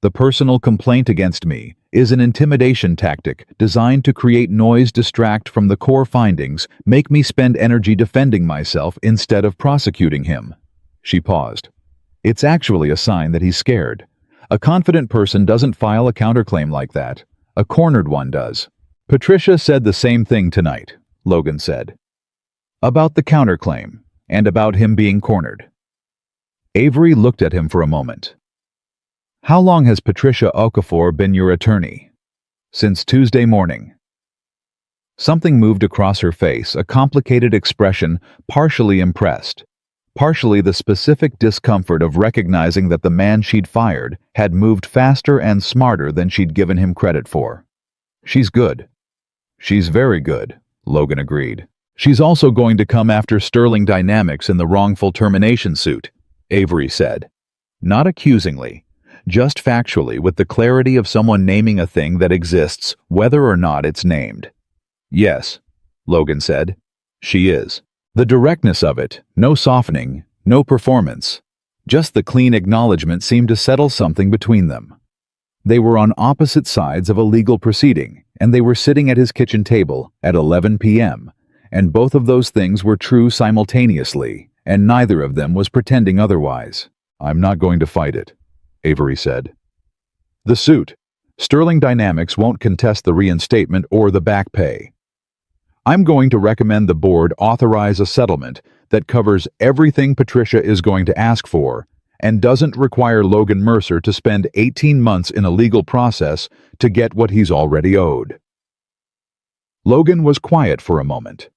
The personal complaint against me is an intimidation tactic designed to create noise, distract from the core findings, make me spend energy defending myself instead of prosecuting him." She paused. "It's actually a sign that he's scared. A confident person doesn't file a counterclaim like that. A cornered one does." "Patricia said the same thing tonight," Logan said. "About the counterclaim, and about him being cornered." Avery looked at him for a moment. "How long has Patricia Okafor been your attorney?" "Since Tuesday morning." Something moved across her face, a complicated expression, partially impressed, partially the specific discomfort of recognizing that the man she'd fired had moved faster and smarter than she'd given him credit for. "She's good." "She's very good," Logan agreed. "She's also going to come after Sterling Dynamics in the wrongful termination suit," Avery said. Not accusingly, just factually, with the clarity of someone naming a thing that exists, whether or not it's named. "Yes," Logan said. "She is." The directness of it, no softening, no performance. Just the clean acknowledgement seemed to settle something between them. They were on opposite sides of a legal proceeding, and they were sitting at his kitchen table at 11 p.m., and both of those things were true simultaneously, and neither of them was pretending otherwise. "I'm not going to fight it," Avery said. "The suit. Sterling Dynamics won't contest the reinstatement or the back pay. I'm going to recommend the board authorize a settlement that covers everything Patricia is going to ask for and doesn't require Logan Mercer to spend 18 months in a legal process to get what he's already owed." Logan was quiet for a moment.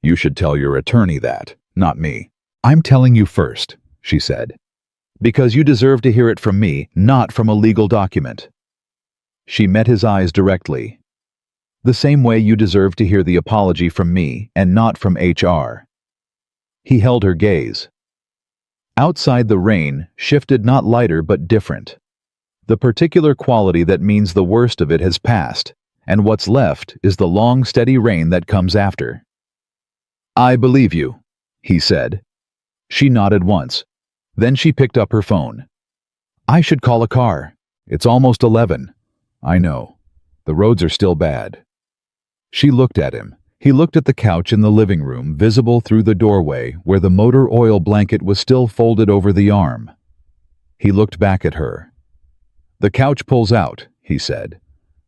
"You should tell your attorney that, not me." "I'm telling you first," she said, "because you deserve to hear it from me, not from a legal document." She met his eyes directly. "The same way you deserve to hear the apology from me and not from HR." He held her gaze. Outside, the rain shifted, not lighter but different. The particular quality that means the worst of it has passed, and what's left is the long, steady rain that comes after. "I believe you," he said. She nodded once. Then she picked up her phone. "I should call a car. It's almost 11. "I know. The roads are still bad." She looked at him. He looked at the couch in the living room, visible through the doorway, where the motor oil blanket was still folded over the arm. He looked back at her. "The couch pulls out," he said.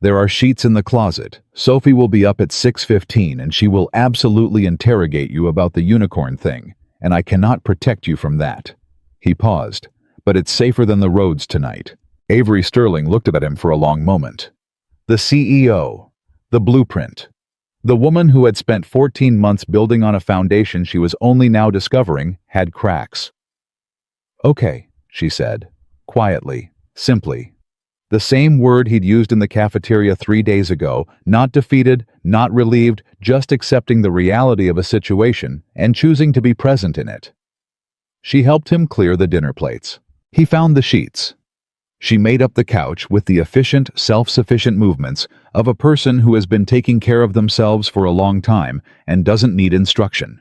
"There are sheets in the closet. Sophie will be up at 6:15 and she will absolutely interrogate you about the unicorn thing, and I cannot protect you from that." He paused. "But it's safer than the roads tonight." Avery Sterling looked at him for a long moment. The CEO. The blueprint. The woman who had spent 14 months building on a foundation she was only now discovering had cracks. "Okay," she said, quietly, simply. The same word he'd used in the cafeteria 3 days ago, not defeated, not relieved, just accepting the reality of a situation and choosing to be present in it. She helped him clear the dinner plates. He found the sheets. She made up the couch with the efficient, self-sufficient movements of a person who has been taking care of themselves for a long time and doesn't need instruction.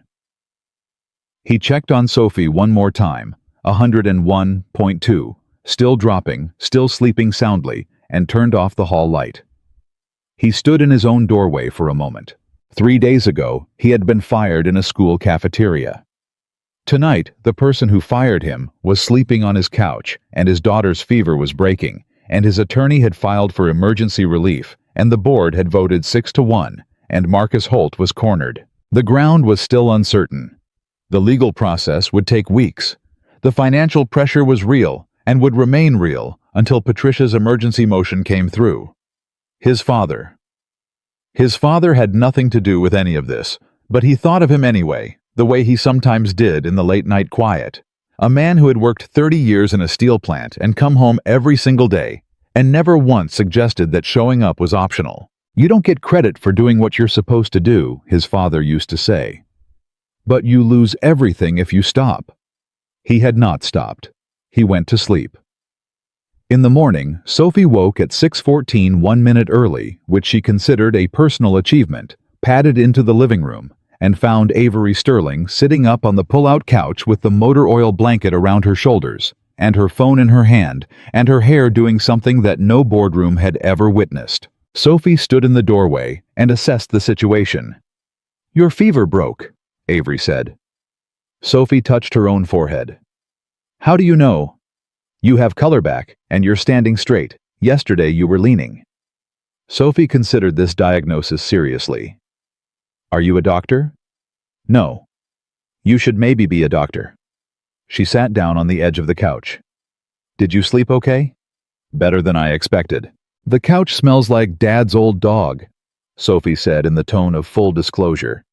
He checked on Sophie one more time, 101.2, still dropping, still sleeping soundly, and turned off the hall light. He stood in his own doorway for a moment. 3 days ago, he had been fired in a school cafeteria. Tonight, the person who fired him was sleeping on his couch, and his daughter's fever was breaking, and his attorney had filed for emergency relief, and the board had voted 6-1, and Marcus Holt was cornered. The ground was still uncertain. The legal process would take weeks. The financial pressure was real, and would remain real until Patricia's emergency motion came through. His father. His father had nothing to do with any of this, but he thought of him anyway, the way he sometimes did in the late-night quiet. A man who had worked 30 years in a steel plant and come home every single day, and never once suggested that showing up was optional. "You don't get credit for doing what you're supposed to do," his father used to say. "But you lose everything if you stop." He had not stopped. He went to sleep. In the morning, Sophie woke at 6:14, 1 minute early, which she considered a personal achievement, padded into the living room, and found Avery Sterling sitting up on the pull-out couch with the motor oil blanket around her shoulders, and her phone in her hand, and her hair doing something that no boardroom had ever witnessed. Sophie stood in the doorway and assessed the situation. "Your fever broke," Avery said. Sophie touched her own forehead. "How do you know?" "You have color back, and you're standing straight. Yesterday you were leaning." Sophie considered this diagnosis seriously. "Are you a doctor?" "No." "You should maybe be a doctor." She sat down on the edge of the couch. "Did you sleep okay?" "Better than I expected." "The couch smells like Dad's old dog," Sophie said in the tone of full disclosure.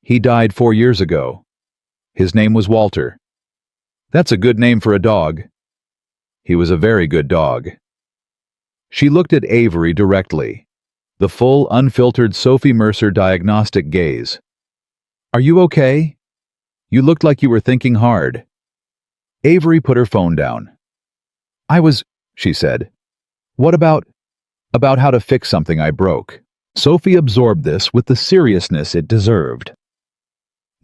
"He died 4 years ago. His name was Walter." "That's a good name for a dog." "He was a very good dog." She looked at Avery directly, the full, unfiltered Sophie Mercer diagnostic gaze. "Are you okay? You looked like you were thinking hard." Avery put her phone down. "I was," she said. "What about how to fix something I broke?" Sophie absorbed this with the seriousness it deserved.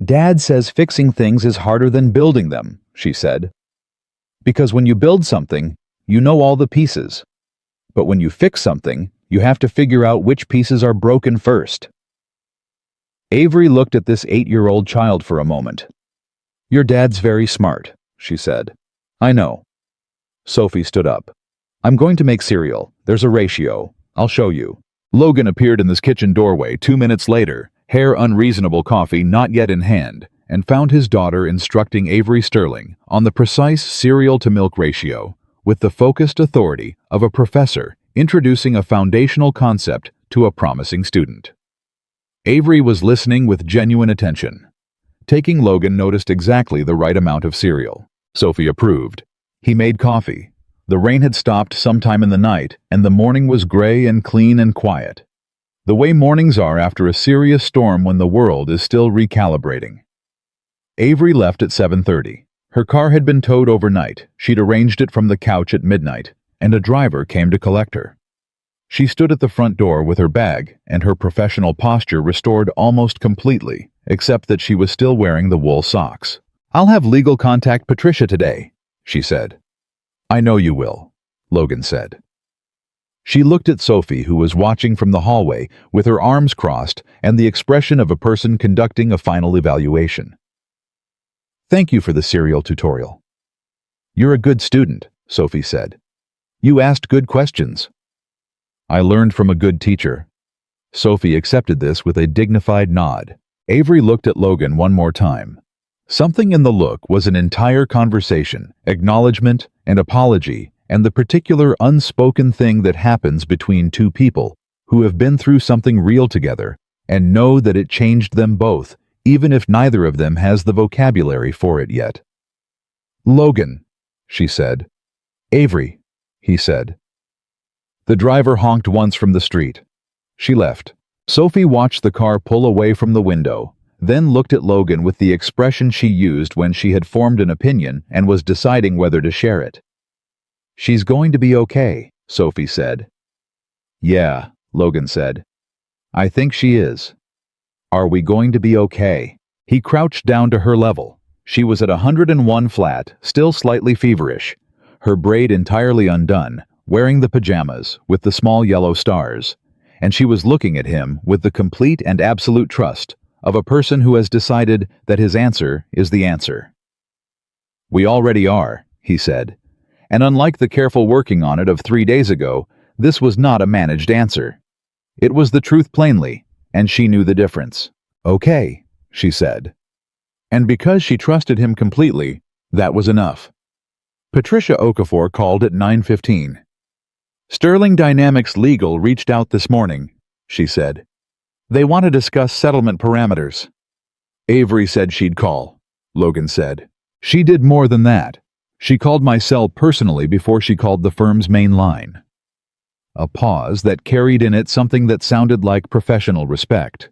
"Dad says fixing things is harder than building them," she said. "Because when you build something, you know all the pieces. But when you fix something, you have to figure out which pieces are broken first." Avery looked at this 8-year-old child for a moment. "Your dad's very smart," she said. "I know." Sophie stood up. "I'm going to make cereal. There's a ratio. I'll show you." Logan appeared in this kitchen doorway 2 minutes later, hair unreasonable, coffee not yet in hand, and found his daughter instructing Avery Sterling on the precise cereal-to-milk ratio, with the focused authority of a professor introducing a foundational concept to a promising student. Avery was listening with genuine attention. Taking Logan noticed exactly the right amount of cereal. Sophie approved. He made coffee. The rain had stopped sometime in the night, and the morning was gray and clean and quiet. The way mornings are after a serious storm when the world is still recalibrating. Avery left at 7:30. Her car had been towed overnight. She'd arranged it from the couch at midnight, and a driver came to collect her. She stood at the front door with her bag and her professional posture restored almost completely, except that she was still wearing the wool socks. "I'll have legal contact Patricia today," she said. "I know you will," Logan said. She looked at Sophie, who was watching from the hallway with her arms crossed and the expression of a person conducting a final evaluation. "Thank you for the cereal tutorial." "You're a good student," Sophie said. "You asked good questions." "I learned from a good teacher." Sophie accepted this with a dignified nod. Avery looked at Logan one more time. Something in the look was an entire conversation, acknowledgement, and apology, and the particular unspoken thing that happens between two people who have been through something real together and know that it changed them both, even if neither of them has the vocabulary for it yet. "Logan," she said. "Avery," he said. The driver honked once from the street. She left. Sophie watched the car pull away from the window, then looked at Logan with the expression she used when she had formed an opinion and was deciding whether to share it. "She's going to be okay," Sophie said. "Yeah," Logan said. "I think she is." "Are we going to be okay?" He crouched down to her level. She was at 101 flat, still slightly feverish, her braid entirely undone, wearing the pajamas with the small yellow stars, and she was looking at him with the complete and absolute trust of a person who has decided that his answer is the answer. "We already are," he said, and unlike the careful working on it of 3 days ago, this was not a managed answer. It was the truth plainly, and she knew the difference. "Okay," she said. And because she trusted him completely, that was enough. Patricia Okafor called at 9:15. "Sterling Dynamics Legal reached out this morning," she said. "They want to discuss settlement parameters." "Avery said she'd call," Logan said. "She did more than that. She called my cell personally before she called the firm's main line." A pause that carried in it something that sounded like professional respect.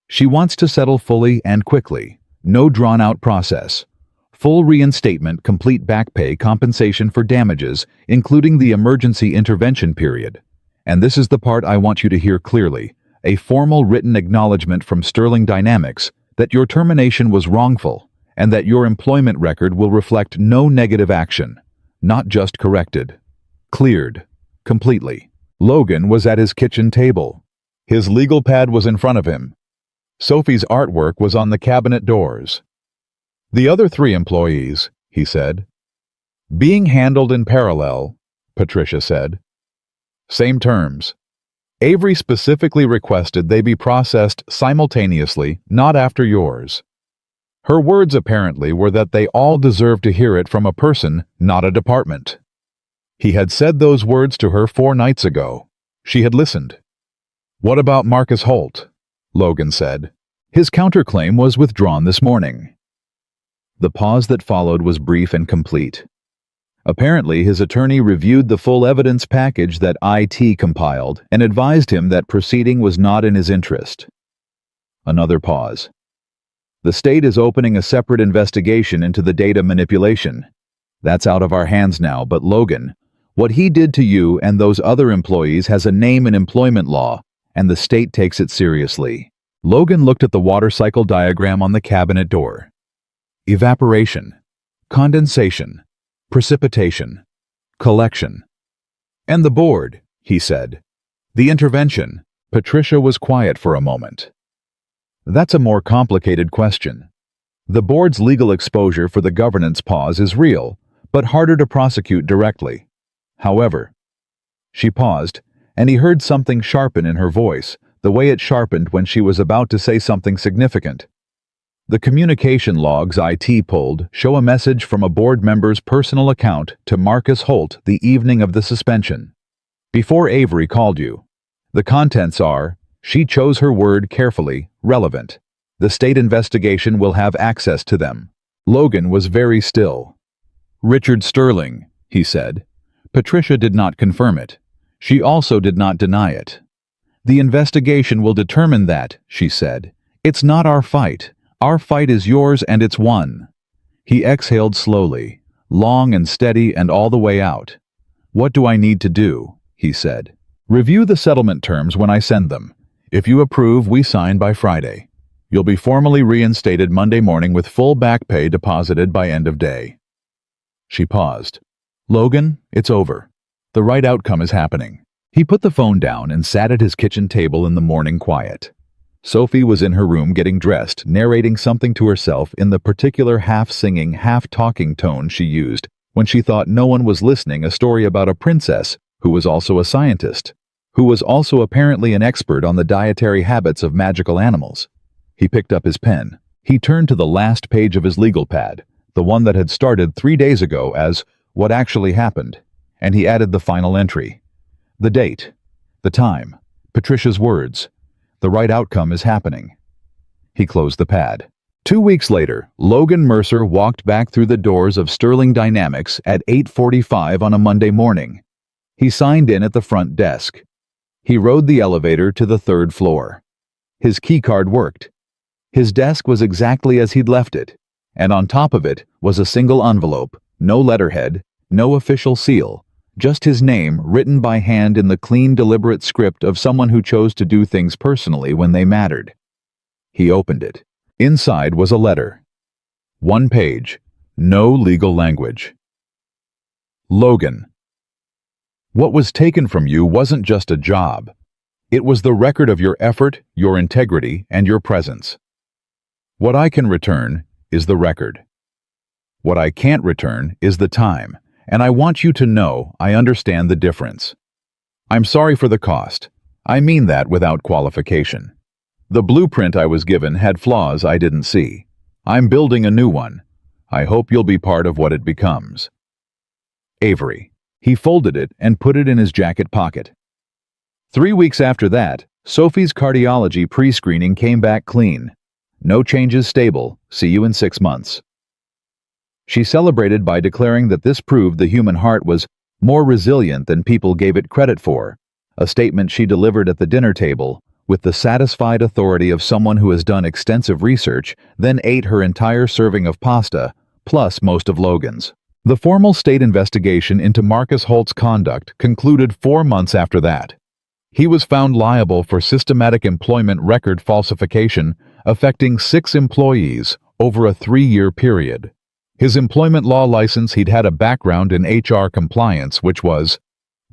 "She wants to settle fully and quickly. No drawn-out process. Full reinstatement, complete back pay, compensation for damages, including the emergency intervention period. And this is the part I want you to hear clearly. A formal written acknowledgement from Sterling Dynamics that your termination was wrongful and that your employment record will reflect no negative action, not just corrected. Cleared. Completely. Logan was at his kitchen table. His legal pad was in front of him. Sophie's artwork was on the cabinet doors. The other 3 employees, he said. Being handled in parallel, Patricia said. Same terms. Avery specifically requested they be processed simultaneously, not after yours. Her words apparently were that they all deserved to hear it from a person, not a department. He had said those words to her 4 nights ago. She had listened. What about Marcus Holt? Logan said. His counterclaim was withdrawn this morning. The pause that followed was brief and complete. Apparently, his attorney reviewed the full evidence package that IT compiled and advised him that proceeding was not in his interest. Another pause. The state is opening a separate investigation into the data manipulation. That's out of our hands now, but Logan, what he did to you and those other employees has a name in employment law, and the state takes it seriously. Logan looked at the water cycle diagram on the cabinet door. Evaporation, condensation, precipitation, collection. And the board, he said. The intervention. Patricia was quiet for a moment. That's a more complicated question. The board's legal exposure for the governance pause is real, but harder to prosecute directly. However, she paused, and he heard something sharpen in her voice, the way it sharpened when she was about to say something significant. The communication logs IT pulled show a message from a board member's personal account to Marcus Holt the evening of the suspension. Before Avery called you. The contents are, she chose her word carefully, relevant. The state investigation will have access to them. Logan was very still. Richard Sterling, he said. Patricia did not confirm it. She also did not deny it. The investigation will determine that, she said. It's not our fight. Our fight is yours and it's won. He exhaled slowly, long and steady and all the way out. What do I need to do? He said. Review the settlement terms when I send them. If you approve, we sign by Friday. You'll be formally reinstated Monday morning with full back pay deposited by end of day. She paused. Logan, it's over. The right outcome is happening. He put the phone down and sat at his kitchen table in the morning quiet. Sophie was in her room getting dressed, narrating something to herself in the particular half-singing, half-talking tone she used when she thought no one was listening, a story about a princess who was also a scientist, who was also apparently an expert on the dietary habits of magical animals. He picked up his pen. He turned to the last page of his legal pad, the one that had started 3 days ago as what actually happened, and he added the final entry. The date, the time, Patricia's words. The right outcome is happening. He closed the pad. 2 weeks later, Logan Mercer walked back through the doors of Sterling Dynamics at 8:45 on a Monday morning. He signed in at the front desk. He rode the elevator to the 3rd floor. His keycard worked. His desk was exactly as he'd left it, and on top of it was a single envelope, no letterhead, no official seal, just his name written by hand in the clean, deliberate script of someone who chose to do things personally when they mattered. He opened it. Inside was a letter. 1 page. No legal language. Logan. What was taken from you wasn't just a job. It was the record of your effort, your integrity, and your presence. What I can return is the record. What I can't return is the time. And I want you to know I understand the difference. I'm sorry for the cost. I mean that without qualification. The blueprint I was given had flaws I didn't see. I'm building a new one. I hope you'll be part of what it becomes. Avery. He folded it and put it in his jacket pocket. 3 weeks after that, Sophie's cardiology pre-screening came back clean. No changes, stable. See you in 6 months. She celebrated by declaring that this proved the human heart was more resilient than people gave it credit for, a statement she delivered at the dinner table with the satisfied authority of someone who has done extensive research, then ate her entire serving of pasta, plus most of Logan's. The formal state investigation into Marcus Holt's conduct concluded 4 months after that. He was found liable for systematic employment record falsification affecting 6 employees, over a 3-year period. His employment law license, he'd had a background in HR compliance, which was,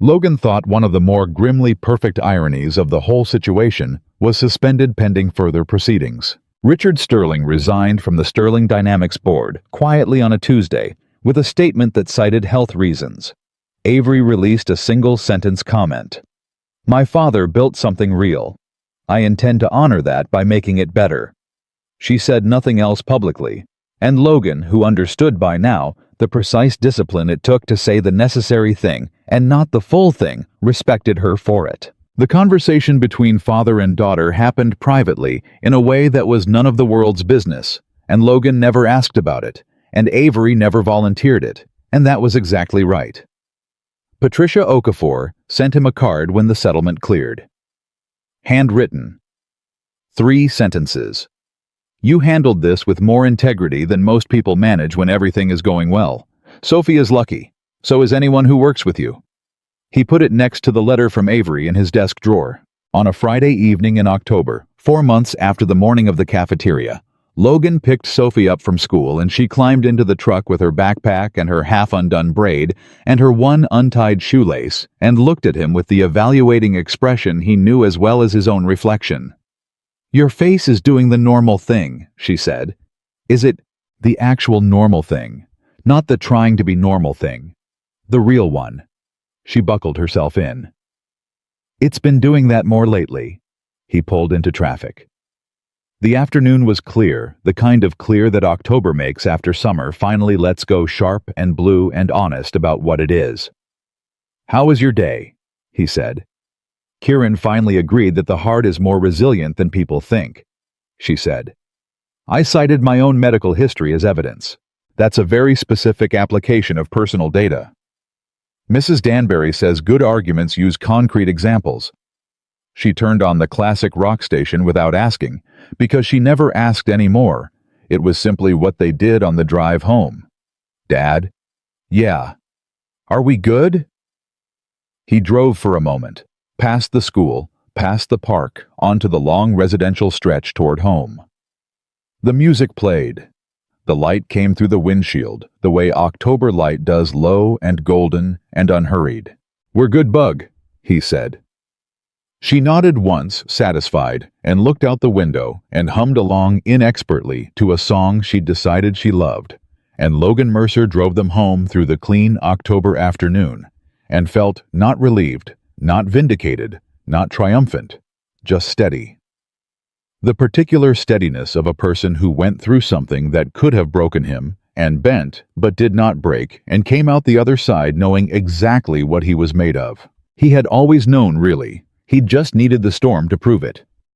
Logan thought, one of the more grimly perfect ironies of the whole situation, was suspended pending further proceedings. Richard Sterling resigned from the Sterling Dynamics board quietly on a Tuesday with a statement that cited health reasons. Avery released a single-sentence comment. "My father built something real. I intend to honor that by making it better." She said nothing else publicly, and Logan, who understood by now the precise discipline it took to say the necessary thing and not the full thing, respected her for it. The conversation between father and daughter happened privately in a way that was none of the world's business, and Logan never asked about it, and Avery never volunteered it, and that was exactly right. Patricia Okafor sent him a card when the settlement cleared. Handwritten. 3 sentences. "You handled this with more integrity than most people manage when everything is going well. Sophie is lucky. So is anyone who works with you." He put it next to the letter from Avery in his desk drawer. On a Friday evening in October, 4 months after the morning of the cafeteria, Logan picked Sophie up from school and she climbed into the truck with her backpack and her half-undone braid and her one untied shoelace and looked at him with the evaluating expression he knew as well as his own reflection. "Your face is doing the normal thing," she said. "Is it the actual normal thing, not the trying to be normal thing? The real one?" She buckled herself in. "It's been doing that more lately." He pulled into traffic. The afternoon was clear, the kind of clear that October makes after summer finally lets go sharp and blue and honest about what it is. "How was your day?" he said. "Kieran finally agreed that the heart is more resilient than people think," she said. "I cited my own medical history as evidence. That's a very specific application of personal data. Mrs. Danbury says good arguments use concrete examples." She turned on the classic rock station without asking, because she never asked any more. It was simply what they did on the drive home. "Dad?" "Yeah." "Are we good?" He drove for a moment, past the school, past the park, onto the long residential stretch toward home. The music played. The light came through the windshield, the way October light does, low and golden and unhurried. "We're good, Bug," he said. She nodded once, satisfied, and looked out the window and hummed along inexpertly to a song she'd decided she loved, and Logan Mercer drove them home through the clean October afternoon, and felt not relieved, not vindicated, not triumphant, just steady. The particular steadiness of a person who went through something that could have broken him, and bent, but did not break, and came out the other side knowing exactly what he was made of. He had always known, really. He'd just needed the storm to prove it.